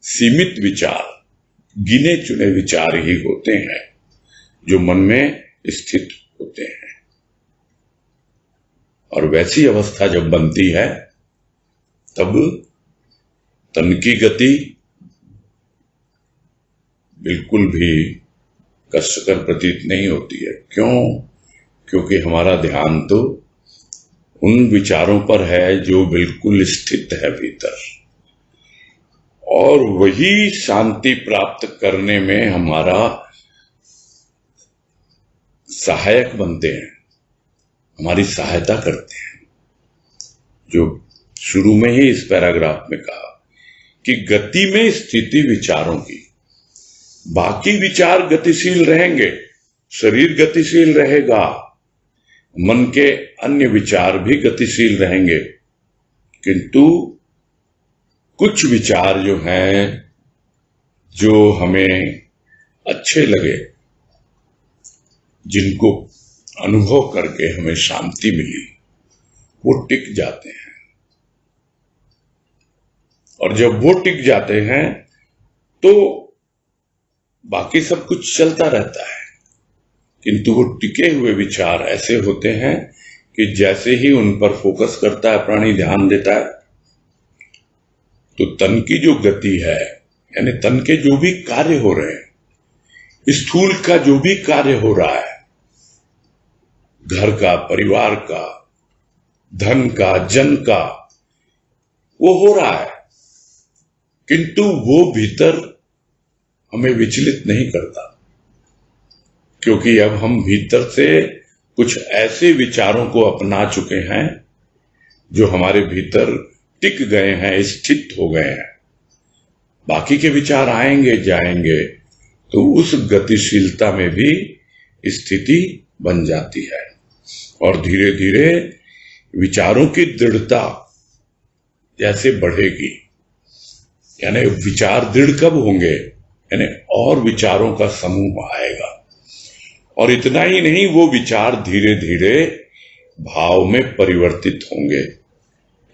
Speaker 1: सीमित विचार, गिने चुने विचार ही होते हैं जो मन में स्थित होते हैं। और वैसी अवस्था जब बनती है, तब तन की गति बिल्कुल भी कष्टकर प्रतीत नहीं होती है। क्यों? क्योंकि हमारा ध्यान तो उन विचारों पर है जो बिल्कुल स्थित है भीतर, और वही शांति प्राप्त करने में हमारा सहायक बनते हैं, हमारी सहायता करते हैं। जो शुरू में ही इस पैराग्राफ में कहा कि गति में स्थिति विचारों की, बाकी विचार गतिशील रहेंगे, शरीर गतिशील रहेगा, मन के अन्य विचार भी गतिशील रहेंगे, किंतु कुछ विचार जो हैं, जो हमें अच्छे लगे, जिनको अनुभव करके हमें शांति मिली, वो टिक जाते हैं। और जब वो टिक जाते हैं तो बाकी सब कुछ चलता रहता है, किंतु वो टिके हुए विचार ऐसे होते हैं कि जैसे ही उन पर फोकस करता है प्राणी, ध्यान देता है, तो तन की जो गति है, यानी तन के जो भी कार्य हो रहे हैं, स्थूल का जो भी कार्य हो रहा है, घर का, परिवार का, धन का, जन का, वो हो रहा है, किंतु वो भीतर हमें विचलित नहीं करता, क्योंकि अब हम भीतर से कुछ ऐसे विचारों को अपना चुके हैं जो हमारे भीतर टिक गए हैं, स्थित हो गए हैं। बाकी के विचार आएंगे जाएंगे, तो उस गतिशीलता में भी स्थिति बन जाती है और धीरे धीरे विचारों की दृढ़ता जैसे बढ़ेगी। यानी विचार दृढ़ कब होंगे? यानी और विचारों का समूह आएगा, और इतना ही नहीं, वो विचार धीरे धीरे भाव में परिवर्तित होंगे,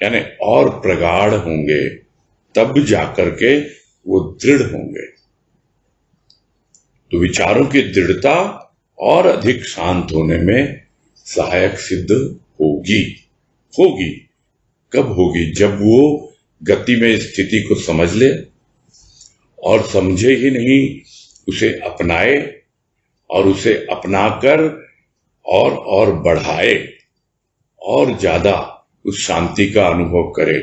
Speaker 1: यानी और प्रगाढ़ होंगे, तब जाकर के वो दृढ़ होंगे। तो विचारों की दृढ़ता और अधिक शांत होने में सहायक सिद्ध होगी। कब होगी? जब वो गति में स्थिति को समझ ले, और समझे ही नहीं, उसे अपनाए, और उसे अपनाकर और बढ़ाए, और ज्यादा उस शांति का अनुभव करे,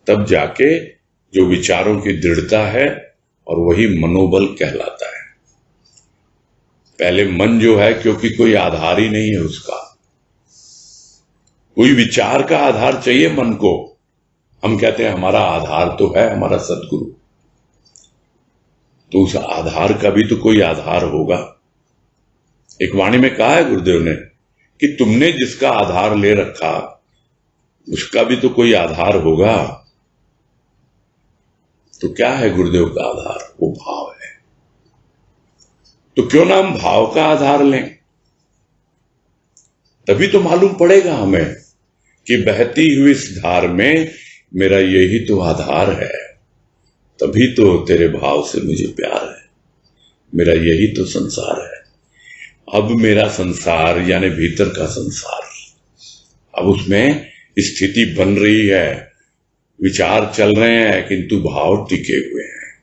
Speaker 1: तब जाके जो विचारों की दृढ़ता है, और वही मनोबल कहलाता है। पहले मन जो है, क्योंकि कोई आधार ही नहीं है उसका, कोई विचार का आधार चाहिए मन को। हम कहते हैं हमारा आधार तो है हमारा सदगुरु, तो उस आधार का भी तो कोई आधार होगा। एक वाणी में कहा है गुरुदेव ने कि तुमने जिसका आधार ले रखा उसका भी तो कोई आधार होगा। तो क्या है गुरुदेव का आधार? वो भाव है। तो क्यों ना हम भाव का आधार लें? तभी तो मालूम पड़ेगा हमें कि बहती हुई इस धार में मेरा यही तो आधार है, तभी तो तेरे भाव से मुझे प्यार है, मेरा यही तो संसार है। अब मेरा संसार यानी भीतर का संसार, अब उसमें स्थिति बन रही है, विचार चल रहे हैं किंतु भाव टिके हुए हैं।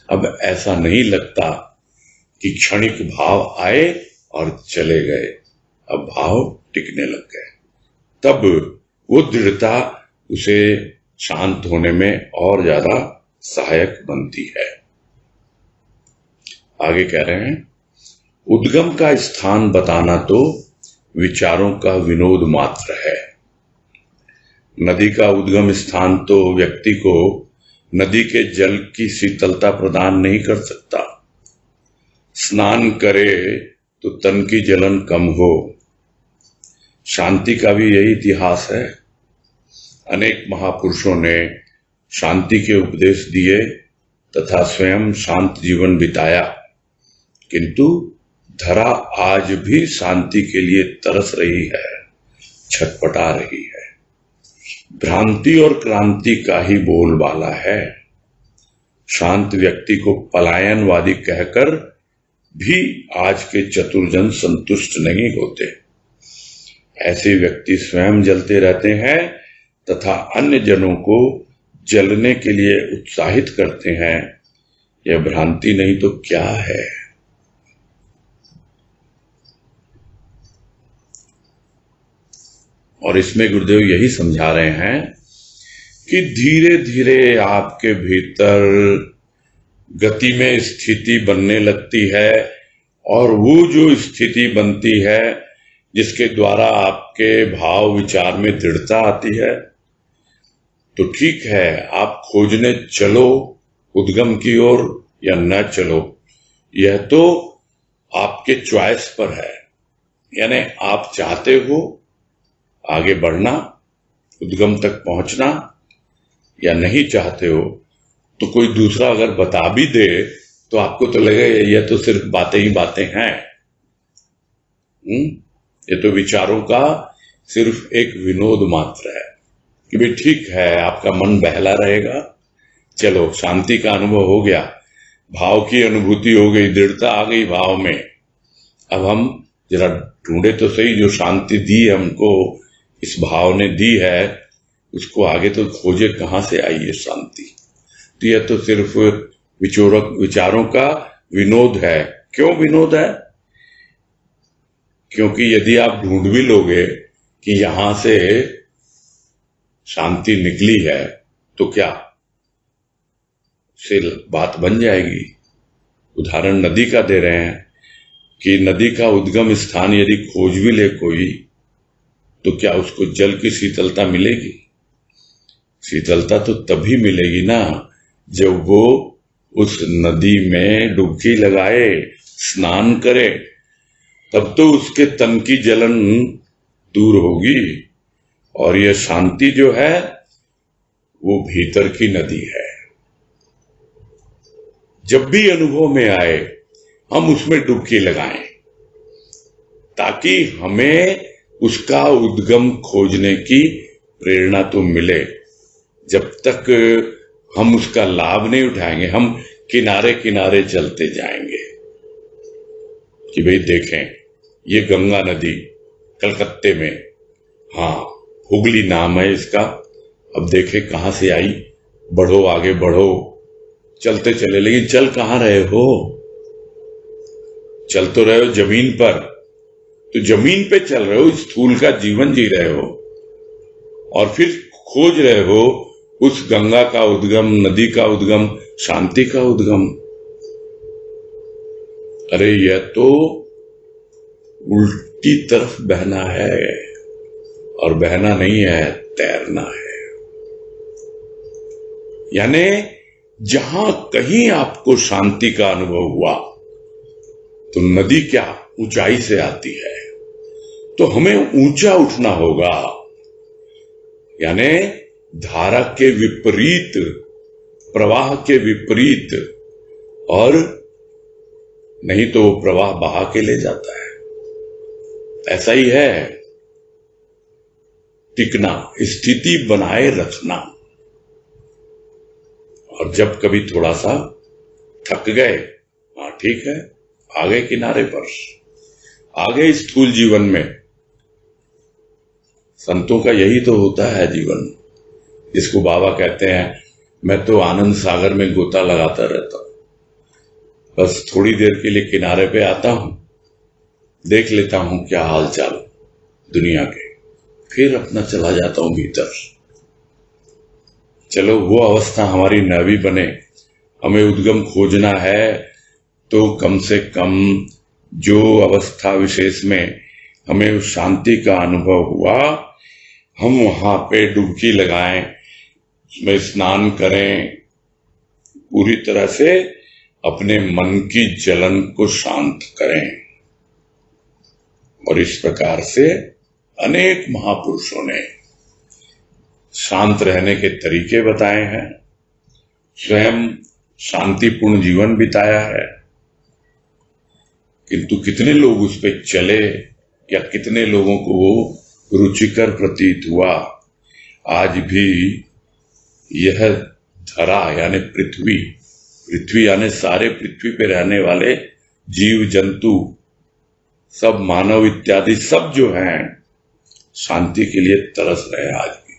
Speaker 1: अब ऐसा नहीं लगता कि क्षणिक भाव आए और चले गए, अब भाव टिकने लग गए। तब वो दृढ़ता उसे शांत होने में और ज्यादा सहायक बनती है। आगे कह रहे हैं, उद्गम का स्थान बताना तो विचारों का विनोद मात्र है। नदी का उद्गम स्थान तो व्यक्ति को नदी के जल की शीतलता प्रदान नहीं कर सकता। स्नान करे तो तन की जलन कम हो। शांति का भी यही इतिहास है। अनेक महापुरुषों ने शांति के उपदेश दिए तथा स्वयं शांत जीवन बिताया, किंतु धरा आज भी शांति के लिए तरस रही है, छटपटा रही है। भ्रांति और क्रांति का ही बोलबाला है। शांत व्यक्ति को पलायनवादी कहकर भी आज के चतुर जन संतुष्ट नहीं होते। ऐसे व्यक्ति स्वयं जलते रहते हैं तथा अन्य जनों को जलने के लिए उत्साहित करते हैं। यह भ्रांति नहीं तो क्या है? और इसमें गुरुदेव यही समझा रहे हैं कि धीरे धीरे आपके भीतर गति में स्थिति बनने लगती है, और वो जो स्थिति बनती है जिसके द्वारा आपके भाव विचार में दृढ़ता आती है, तो ठीक है, आप खोजने चलो उद्गम की ओर या न चलो, यह तो आपके चॉइस पर है। यानी आप चाहते हो आगे बढ़ना, उद्गम तक पहुंचना, या नहीं चाहते हो तो कोई दूसरा अगर बता भी दे तो आपको तो लगेगा यह तो सिर्फ बातें ही बातें हैं। ये तो विचारों का सिर्फ एक विनोद मात्र है कि भाई ठीक है, आपका मन बहला रहेगा, चलो शांति का अनुभव हो गया, भाव की अनुभूति हो गई, दृढ़ता आ गई भाव में। अब हम जरा ढूंढे तो सही, जो शांति दी हमको इस भाव ने दी है, उसको आगे तो खोजे कहां से आई ये शांति। तो यह तो सिर्फ विचारों का विनोद है। क्यों विनोद है? क्योंकि यदि आप ढूंढ भी लोगे कि यहां से शांति निकली है तो क्या से बात बन जाएगी। उदाहरण नदी का दे रहे हैं कि नदी का उद्गम स्थान यदि खोज भी ले कोई, तो क्या उसको जल की शीतलता मिलेगी? शीतलता तो तभी मिलेगी ना जब वो उस नदी में डुबकी लगाए, स्नान करे, तब तो उसके तन की जलन दूर होगी। और यह शांति जो है वो भीतर की नदी है। जब भी अनुभव में आए हम उसमें डुबकी लगाएं, ताकि हमें उसका उद्गम खोजने की प्रेरणा तो मिले। जब तक हम उसका लाभ नहीं उठाएंगे, हम किनारे किनारे चलते जाएंगे कि भाई देखें ये गंगा नदी कलकत्ते में, हाँ हुगली नाम है इसका, अब देखें कहां से आई, बढ़ो आगे बढ़ो, चलते चले। लेकिन चल कहां रहे हो? चल तो रहे हो जमीन पर, तो जमीन पे चल रहे हो, स्थूल का जीवन जी रहे हो, और फिर खोज रहे हो उस गंगा का उद्गम, नदी का उद्गम, शांति का उद्गम। अरे यह तो उल्टी तरफ बहना है, और बहना नहीं है, तैरना है। यानी जहां कहीं आपको शांति का अनुभव हुआ, तो नदी क्या ऊंचाई से आती है, तो हमें ऊंचा उठना होगा। यानी धारा के विपरीत, प्रवाह के विपरीत, और नहीं तो प्रवाह बहा के ले जाता है। ऐसा ही है टिकना, स्थिति बनाए रखना। और जब कभी थोड़ा सा थक गए, हाँ ठीक है, आ गए किनारे पर, आ गए स्थूल जीवन में। संतों का यही तो होता है जीवन, जिसको बाबा कहते हैं मैं तो आनंद सागर में गोता लगाता रहता हूं, बस थोड़ी देर के लिए किनारे पे आता हूं, देख लेता हूं क्या हाल चाल दुनिया के, फिर अपना चला जाता हूं भीतर। चलो वो अवस्था हमारी न भी बने, हमें उद्गम खोजना है, तो कम से कम जो अवस्था विशेष में हमें उस शांति का अनुभव हुआ, हम वहां पे डुबकी लगाएं, उसमें स्नान करें, पूरी तरह से अपने मन की जलन को शांत करें। और इस प्रकार से अनेक महापुरुषों ने शांत रहने के तरीके बताए हैं, स्वयं शांतिपूर्ण जीवन बिताया है। किंतु कितने लोग उस पे चले, या कितने लोगों को वो रुचिकर प्रतीत हुआ। आज भी यह धरा यानी पृथ्वी, पृथ्वी यानी सारे पृथ्वी पे रहने वाले जीव जंतु, सब मानव इत्यादि सब जो हैं, शांति के लिए तरस रहे आज भी,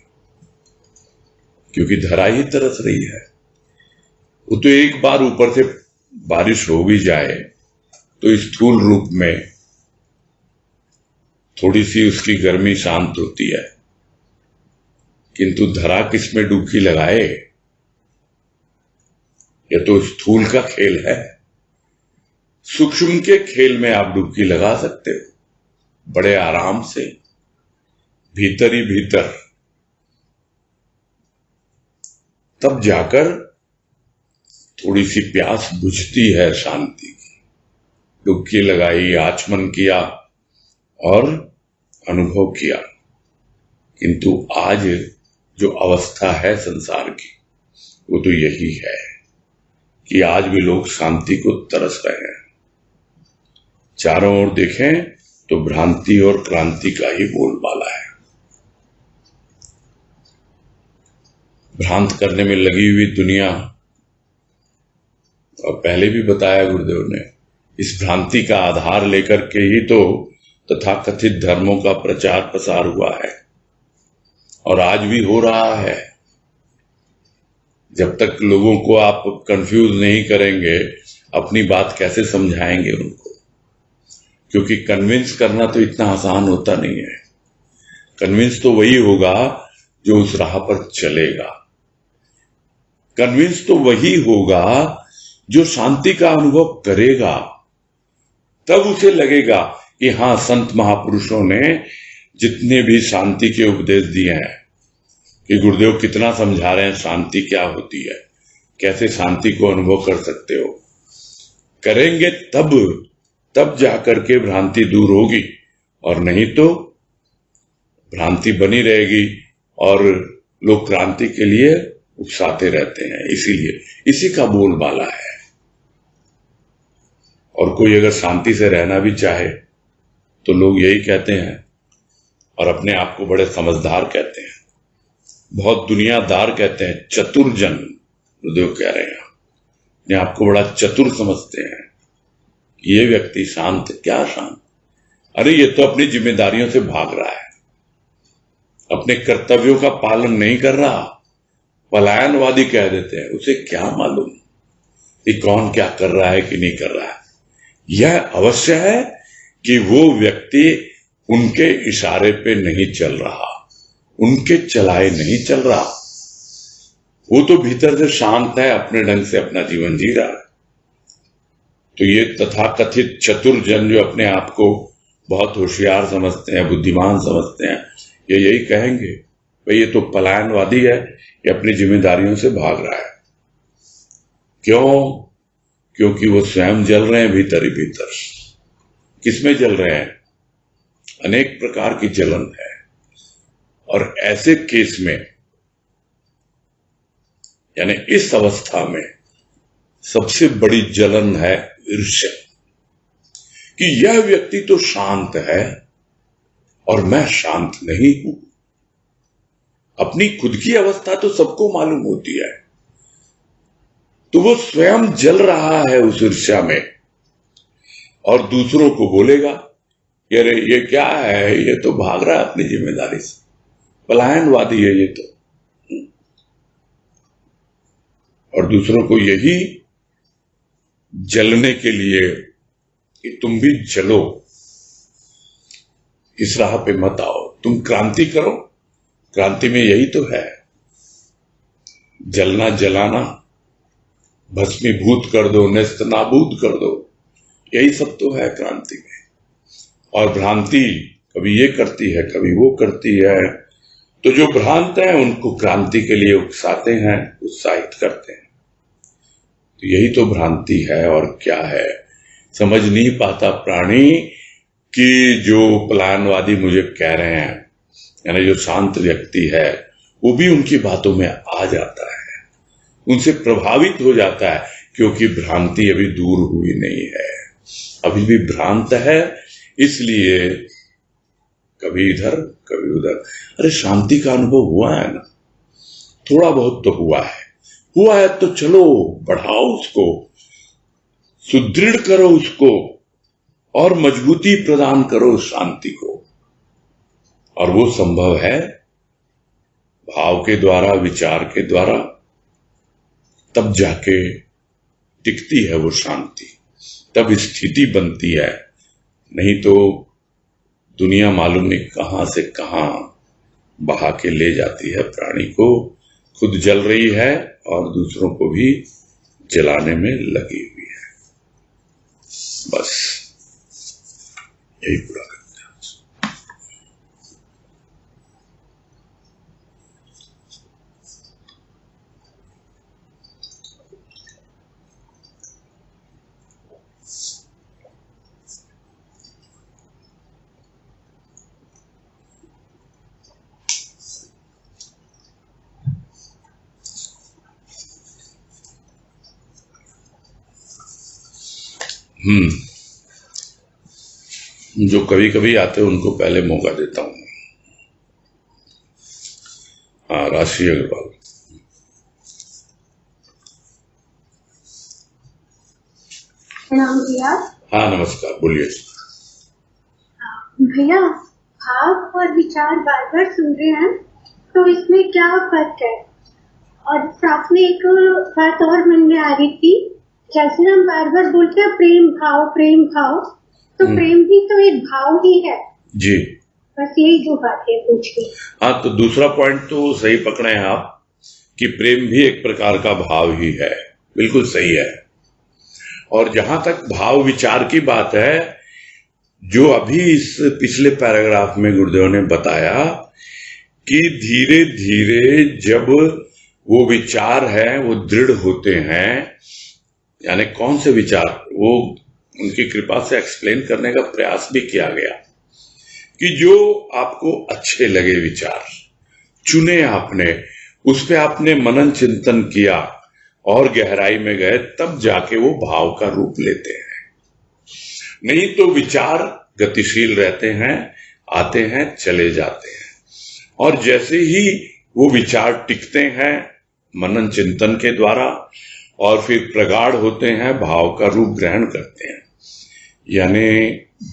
Speaker 1: क्योंकि धरा ही तरस रही है। वो तो एक बार ऊपर से बारिश हो भी जाए तो स्थूल रूप में थोड़ी सी उसकी गर्मी शांत होती है, किंतु धरा किसमें डुबकी लगाए? यह तो स्थूल का खेल है। सूक्ष्म के खेल में आप डुबकी लगा सकते हो बड़े आराम से, भीतर ही भीतर। तब जाकर थोड़ी सी प्यास बुझती है शांति की। डुबकी लगाई, आचमन किया और अनुभव किया। किंतु आज जो अवस्था है संसार की, वो तो यही है कि आज भी लोग शांति को तरस रहे हैं। चारों ओर देखें तो भ्रांति और क्रांति का ही बोलबाला है। भ्रांत करने में लगी हुई दुनिया, और पहले भी बताया गुरुदेव ने, इस भ्रांति का आधार लेकर के ही तो तथाकथित धर्मों का प्रचार प्रसार हुआ है, और आज भी हो रहा है। जब तक लोगों को आप कंफ्यूज नहीं करेंगे, अपनी बात कैसे समझाएंगे उनको? क्योंकि कन्विंस करना तो इतना आसान होता नहीं है। कन्विंस तो वही होगा जो उस राह पर चलेगा। कन्विंस तो वही होगा जो शांति का अनुभव करेगा। तब उसे लगेगा कि हाँ, संत महापुरुषों ने जितने भी शांति के उपदेश दिए हैं, कि गुरुदेव कितना समझा रहे हैं शांति क्या होती है, कैसे शांति को अनुभव कर सकते हो, करेंगे तब जाकर के भ्रांति दूर होगी, और नहीं तो भ्रांति बनी रहेगी और लोग क्रांति के लिए उकसाते रहते हैं। इसीलिए इसी का बोलबाला है। और कोई अगर शांति से रहना भी चाहे तो लोग यही कहते हैं, और अपने आप को बड़े समझदार कहते हैं, बहुत दुनियादार कहते हैं, चतुर जन, गुरुदेव कह रहे हैं, अपने आप को बड़ा चतुर समझते हैं। ये व्यक्ति शांत, क्या शांत? अरे ये तो अपनी जिम्मेदारियों से भाग रहा है, अपने कर्तव्यों का पालन नहीं कर रहा, पलायनवादी कह देते हैं। उसे क्या मालूम कि कौन क्या कर रहा है कि नहीं कर रहा है। यह अवश्य है कि वो व्यक्ति उनके इशारे पे नहीं चल रहा, उनके चलाए नहीं चल रहा। वो तो भीतर से शांत है, अपने ढंग से अपना जीवन जी रहा है। तो ये तथाकथित चतुर जन जो अपने आप को बहुत होशियार समझते हैं, बुद्धिमान समझते हैं, ये यही कहेंगे, भाई ये तो पलायनवादी है, ये अपनी जिम्मेदारियों से भाग रहा है। क्यों? क्योंकि वो स्वयं जल रहे हैं भीतर ही भीतर। किसमें जल रहे हैं? अनेक प्रकार की जलन है। और ऐसे केस में, यानी इस अवस्था में सबसे बड़ी जलन है ईर्ष्या, कि यह व्यक्ति तो शांत है और मैं शांत नहीं हूं। अपनी खुद की अवस्था तो सबको मालूम होती है, तो वो स्वयं जल रहा है उस ईर्ष्या में और दूसरों को बोलेगा कि अरे ये क्या है, ये तो भाग रहा है अपनी जिम्मेदारी से, पलायनवादी है ये तो। और दूसरों को यही जलने के लिए कि तुम भी जलो, इस राह पे मत आओ, तुम क्रांति करो। क्रांति में यही तो है, जलना जलाना, भस्मीभूत कर दो, नेस्त नाबूद कर दो, यही सब तो है क्रांति में। और भ्रांति कभी ये करती है, कभी वो करती है, तो जो भ्रांत हैं उनको क्रांति के लिए उकसाते हैं, उत्साहित करते हैं। तो यही तो भ्रांति है, और क्या है। समझ नहीं पाता प्राणी कि जो पलायनवादी मुझे कह रहे हैं, यानी जो शांत व्यक्ति है, वो भी उनकी बातों में आ जाता है, उनसे प्रभावित हो जाता है, क्योंकि भ्रांति अभी दूर हुई नहीं है, अभी भी भ्रांत है, इसलिए कभी इधर कभी उधर। अरे शांति का अनुभव हुआ है ना, थोड़ा बहुत तो हुआ है तो चलो बढ़ाओ उसको, सुदृढ़ करो उसको और मजबूती प्रदान करो उस शांति को। और वो संभव है भाव के द्वारा, विचार के द्वारा, तब जाके टिकती है वो शांति, तब स्थिति बनती है। नहीं तो दुनिया मालूम नहीं कहां से कहां बहा के ले जाती है प्राणी को, खुद जल रही है और दूसरों को भी जलाने में लगी हुई है। बस यही पूरा करते हैं। जो कभी कभी आते हैं उनको पहले मौका देता हूं। हाँ, राशि अग्रवाल।
Speaker 2: प्रणाम भैया।
Speaker 1: हाँ नमस्कार, बोलिए।
Speaker 2: भैया, भाव और विचार बार बार सुन रहे हैं, तो इसमें क्या फर्क है? और साथ में एक बात और मन में आ रही थी, जैसे हम बार बार बोलते हैं प्रेम भाव, तो प्रेम भी तो एक भाव ही है
Speaker 1: जी।
Speaker 2: बस यही दो बातें पूछी।
Speaker 1: हाँ, तो दूसरा पॉइंट तो सही पकड़े हैं आप कि प्रेम भी एक प्रकार का भाव ही है, बिल्कुल सही है। और जहां तक भाव विचार की बात है, जो अभी इस पिछले पैराग्राफ में गुरुदेव ने बताया कि धीरे धीरे जब वो विचार है वो दृढ़ होते हैं, यानी कौन से विचार, वो उनकी कृपा से एक्सप्लेन करने का प्रयास भी किया गया कि जो आपको अच्छे लगे विचार चुने आपने, उस पे आपने मनन चिंतन किया और गहराई में गए, तब जाके वो भाव का रूप लेते हैं। नहीं तो विचार गतिशील रहते हैं, आते हैं चले जाते हैं, और जैसे ही वो विचार टिकते हैं मनन चिंतन के द्वारा और फिर प्रगाढ़ होते हैं, भाव का रूप ग्रहण करते हैं। यानी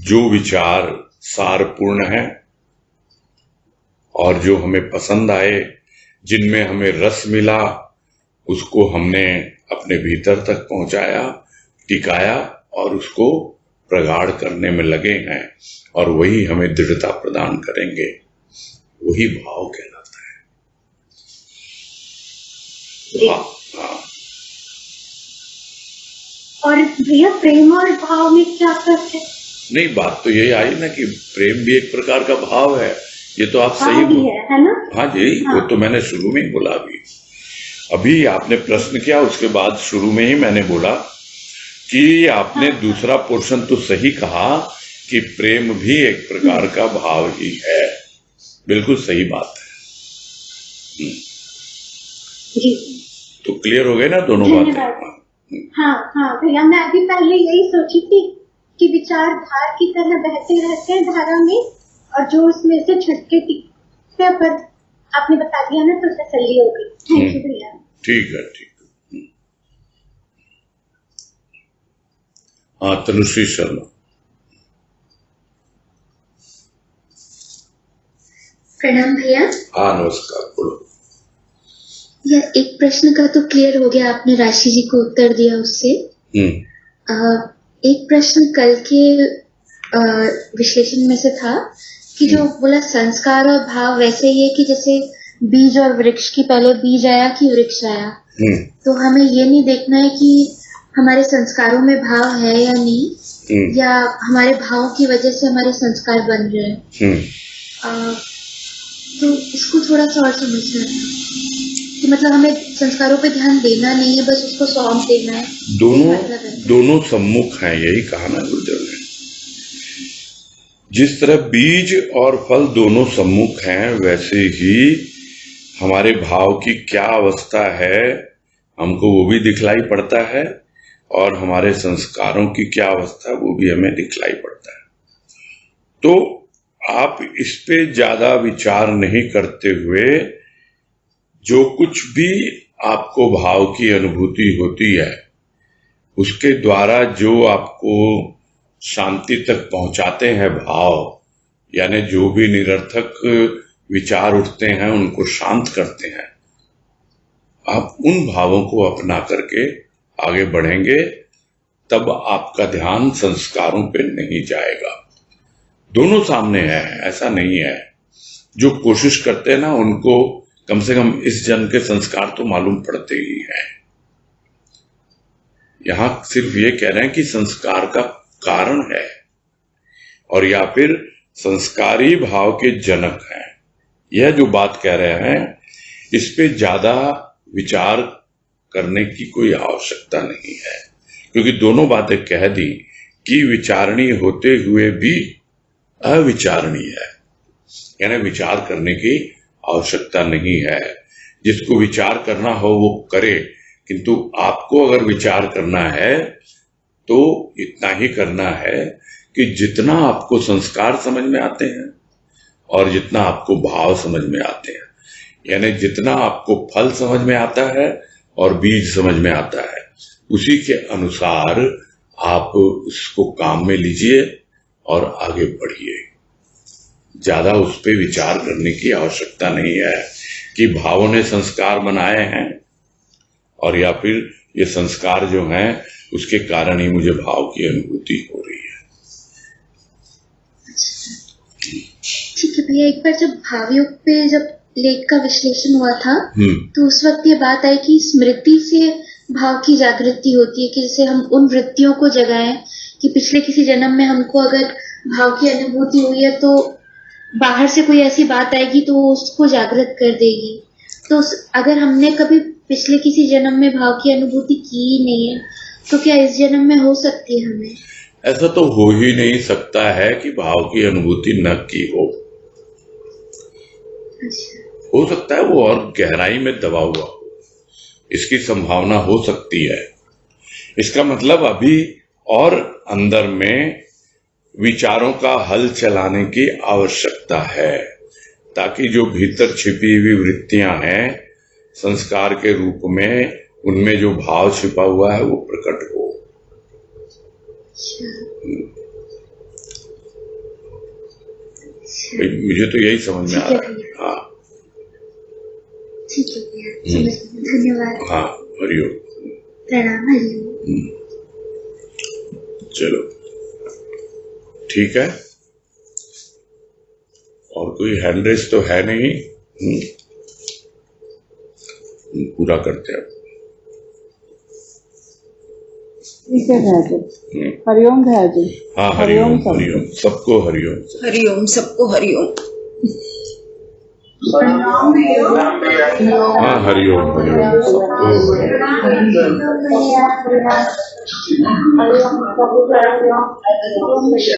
Speaker 1: जो विचार सारपूर्ण है और जो हमें पसंद आए, जिनमें हमें रस मिला, उसको हमने अपने भीतर तक पहुंचाया, टिकाया और उसको प्रगाढ़ करने में लगे हैं, और वही हमें दृढ़ता प्रदान करेंगे, वही भाव कहलाता है। हाँ।
Speaker 2: और भैया, प्रेम और भाव में क्या फर्क है?
Speaker 1: नहीं, बात तो यही आई ना कि प्रेम भी एक प्रकार का भाव है, ये तो आप सही
Speaker 2: भी है ना?
Speaker 1: हाँ जी, हाँ। वो तो मैंने शुरू में ही बोला। अभी आपने प्रश्न किया, उसके बाद शुरू में ही मैंने बोला कि आपने दूसरा पोर्शन तो सही कहा कि प्रेम भी एक प्रकार का भाव ही है, बिल्कुल सही बात है
Speaker 2: जी।
Speaker 1: तो क्लियर हो गए ना दोनों बातें?
Speaker 2: हाँ भैया, मैं अभी पहले यही सोची थी कि विचार धार की तरह बहते रहते हैं धारा में, और जो उसमें से छटके टिकते, पर आपने बता दिया ना तो तसल्ली हो गई। थैंक यू भैया।
Speaker 1: ठीक है, ठीक है। हाँ, तनुश्री शर्मा।
Speaker 3: प्रणाम भैया।
Speaker 1: हाँ, नमस्कार, बोलो।
Speaker 3: यह एक प्रश्न का तो क्लियर हो गया, आपने राशि जी को उत्तर दिया उससे। एक प्रश्न कल के विश्लेषण में से था कि जो बोला संस्कार और भाव वैसे ही है कि जैसे बीज और वृक्ष की पहले बीज आया कि वृक्ष आया। तो हमें ये नहीं देखना है कि हमारे संस्कारों में भाव है या नहीं, या हमारे भावों की वजह से हमारे संस्कार बन रहे हैं। तो इसको थोड़ा सा और समझना है कि मतलब हमें संस्कारों पे ध्यान देना नहीं है, बस उसको सौंप देना है।
Speaker 1: दोनों सम्मुख हैं, यही कहा ना गुरुदेव ने। जिस तरह बीज और फल दोनों सम्मुख हैं, वैसे ही हमारे भाव की क्या अवस्था है हमको वो भी दिखलाई पड़ता है, और हमारे संस्कारों की क्या अवस्था वो भी हमें दिखलाई पड़ता है। तो आप इस पे ज्यादा विचार नहीं करते हुए, जो कुछ भी आपको भाव की अनुभूति होती है उसके द्वारा जो आपको शांति तक पहुंचाते हैं भाव, यानी जो भी निरर्थक विचार उठते हैं उनको शांत करते हैं, आप उन भावों को अपना करके आगे बढ़ेंगे, तब आपका ध्यान संस्कारों पे नहीं जाएगा। दोनों सामने है, ऐसा नहीं है। जो कोशिश करते हैं ना उनको कम से कम इस जन्म के संस्कार तो मालूम पड़ते ही हैं। यहां सिर्फ ये कह रहे हैं कि संस्कार का कारण है, और या फिर संस्कारी भाव के जनक हैं। यह जो बात कह रहे हैं इस पे ज्यादा विचार करने की कोई आवश्यकता नहीं है, क्योंकि दोनों बातें कह दी कि विचारणीय होते हुए भी अविचारणीय है, यानी विचार करने की आवश्यकता नहीं है। जिसको विचार करना हो वो करे, किंतु आपको अगर विचार करना है तो इतना ही करना है कि जितना आपको संस्कार समझ में आते हैं और जितना आपको भाव समझ में आते हैं, यानी जितना आपको फल समझ में आता है और बीज समझ में आता है, उसी के अनुसार आप उसको काम में लीजिए और आगे बढ़िए। ज्यादा उस पर विचार करने की आवश्यकता नहीं है कि भावों ने संस्कार बनाए हैं और या फिर ये संस्कार जो हैं उसके कारण ही मुझे भाव की अनुभूति हो रही है।
Speaker 3: ठीक है भैया, एक बार जब भावयोग पे जब लेख का विश्लेषण हुआ था तो उस वक्त ये बात आई कि स्मृति से भाव की जागृति होती है, कि जैसे हम उन वृत्तियों को जगाएं कि पिछले किसी जन्म में हमको अगर भाव की अनुभूति हुई है तो बाहर से कोई ऐसी बात आएगी तो उसको जागृत कर देगी। तो अगर हमने कभी पिछले किसी जन्म में भाव की अनुभूति की ही नहीं है तो क्या इस जन्म में हो सकती है हमें?
Speaker 1: ऐसा तो हो ही नहीं सकता है कि भाव की अनुभूति न की हो। हो सकता है वो और गहराई में दबा हुआ हो, इसकी संभावना हो सकती है। इसका मतलब अभी और अंदर में विचारों का हल चलाने की आवश्यकता है, ताकि जो भीतर छिपी हुई वृत्तियां हैं संस्कार के रूप में, उनमें जो भाव छिपा हुआ है वो प्रकट हो। मुझे तो यही समझ में आ रहा है। हाँ
Speaker 3: ठीक है भैया, धन्यवाद।
Speaker 1: हाँ, हरिओम।
Speaker 3: प्रणाम। हरिओम।
Speaker 1: चलो ठीक है, और कोई हैंड रेस तो है नहीं। पूरा करते हैं।
Speaker 4: ठीक है भैया जी। हरिओम भैया जी।
Speaker 1: हाँ, हरिओम हरिओम, सबको हरिओम।
Speaker 5: हरिओम, सबको हरिओम।
Speaker 1: हाँ, हरिओम हरिओम, सबको हरिओम।